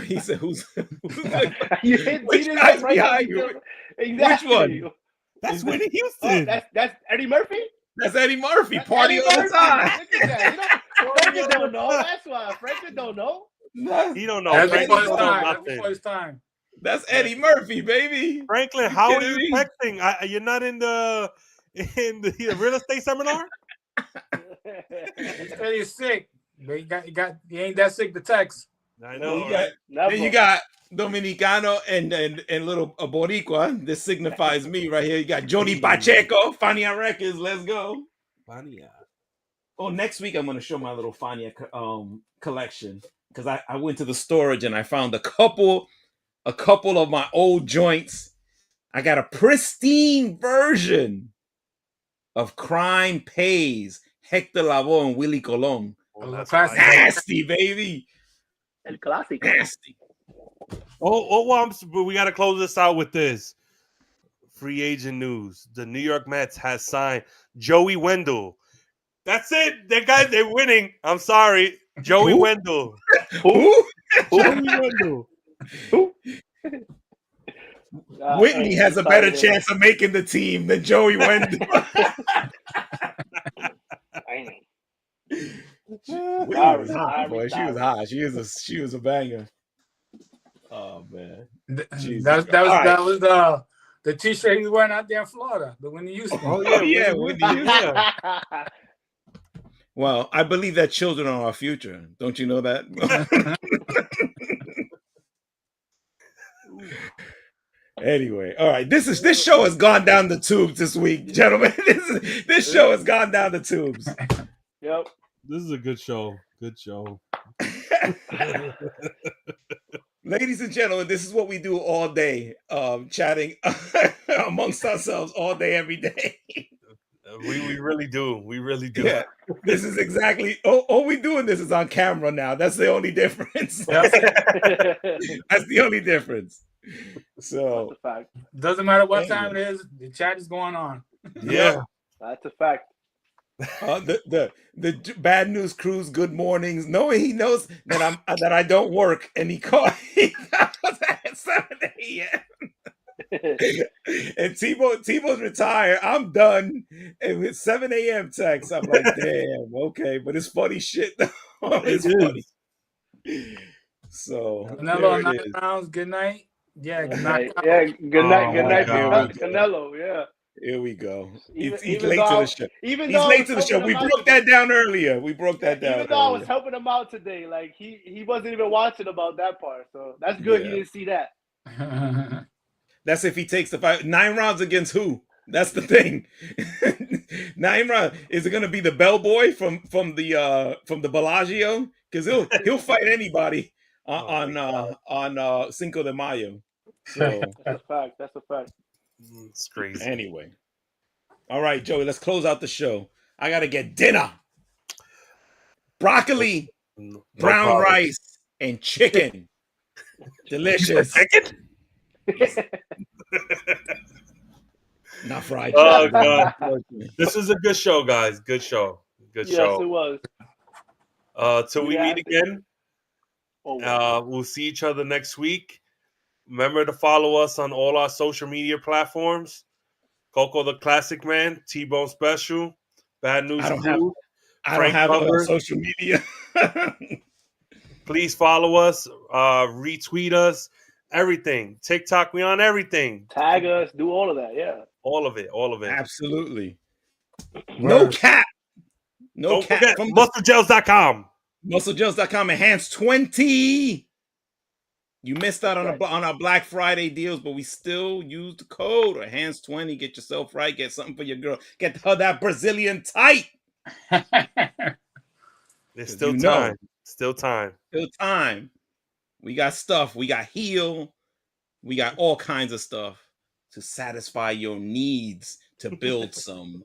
C: He said, "Who's which guy's behind you?
B: Exactly.
C: Which one?
A: That's Whitney Houston.
B: That's Eddie Murphy.
C: That's Eddie Murphy. Party all the time.
B: Look at that. Frank don't know. That's why Frank don't know.
A: He don't know.
D: That's
A: Frank
D: before
A: don't know nothing.
D: before his time.
C: That's Eddie Murphy, baby.
A: Franklin, how are you texting? You're not in the real estate seminar?
D: He said he's sick, but he ain't that sick to text.
A: I know.
C: Then you got Dominicano and little Boricua. This signifies me right here. You got Johnny Pacheco, Fania Records. Let's go.
A: Fania.
C: Oh, next week I'm going to show my little Fania collection because I went to the storage and I found a couple of my old joints. I got a pristine version of Crime Pays, Hector Lavoe and Willie Colon.
A: Oh, that's
C: nasty, baby.
B: El clásico.
C: Nasty.
A: But we got to close this out with this. Free agent news. The New York Mets has signed Joey Wendell. That's it. They're winning. I'm sorry. Joey Wendell.
C: Who?
A: Joey Wendell.
B: Who?
C: Whitney has a better chance of making the team than Joey Wendell. Whitney was hot, boy. She was hot. She was a banger. Oh man,
D: that was the T-shirt he was wearing out there in Florida, the Whitney Houston.
C: Oh yeah, Whitney Houston. Well, I believe that children are our future. Don't you know that? Anyway, all right. This show has gone down the tubes this week, gentlemen. This show has gone down the tubes.
B: Yep.
A: This is a good show. Good show.
C: Ladies and gentlemen, this is what we do all day, chatting amongst ourselves all day, every day.
A: We really do. We really do.
C: Yeah, this is exactly. All we doing this is on camera now. That's the only difference. That's the only difference. So
B: that's a fact.
D: Doesn't matter what time it is, the chat is going on.
A: Yeah,
B: that's a fact.
C: The bad news crew's good mornings. No, he knows that I don't work, and he called at 7 a.m. And Tebow's retired. I'm done. And with 7 a.m. text, I'm like, damn, okay, but it's funny shit. It's funny. So
D: Canelo 9 rounds. Good night. Yeah, good night.
B: Yeah, good night. Good night, Canelo. Yeah.
C: Here we go. He's
B: He's
C: late to the show. He's late to the show. We broke that down earlier. Even though
B: I was helping him out today, like he wasn't even watching about that part. So that's good. He didn't see that.
C: That's if he takes the fight. 9 rounds against who? That's the thing. 9 rounds. Is it going to be the bellboy from the Bellagio? Because he'll fight anybody on Cinco de Mayo. So
B: that's a fact.
A: It's crazy.
C: Anyway. All right, Joey, let's close out the show. I got to get dinner. Broccoli, brown rice, and chicken. Delicious.
A: Chicken?
C: Not fried
A: chicken.
C: Oh,
A: God. This was a good show, guys. Good show. Good
B: Yes,
A: show.
B: it was.
A: Till we meet again. We'll see each other next week. Remember to follow us on all our social media platforms. Coco the Classic Man, T-Bone Special, Bad News Crew.
C: I don't have it on social media.
A: Please follow us, retweet us, everything. TikTok, we on everything.
B: Tag us, do all of that, yeah.
A: All of it.
C: Absolutely. No cap.
A: Don't forget, musclegels.com.
C: Musclegels.com, enhanced 20. You missed out on our Black Friday deals, but we still use the code enhanced 20. Get yourself right. Get something for your girl. Get her that Brazilian tight.
A: There's still time. Still time. We got stuff. We got heel. We got all kinds of stuff to satisfy your needs to build some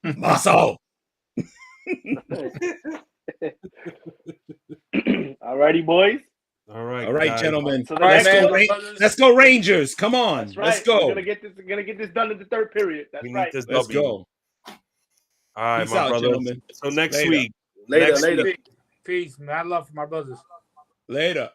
A: muscle.
B: Alrighty, boys.
A: All right,
C: guys. Gentlemen.
B: So
C: let's go Rangers. Come on.
B: That's right.
C: Let's go.
B: We're gonna get this done in the third period. That's right.
C: Let's go.
A: All right,
C: Peace
A: my
C: out,
A: brothers.
C: Gentlemen.
A: So next week.
D: Later. Peace. Mad love for my brothers.
C: Later.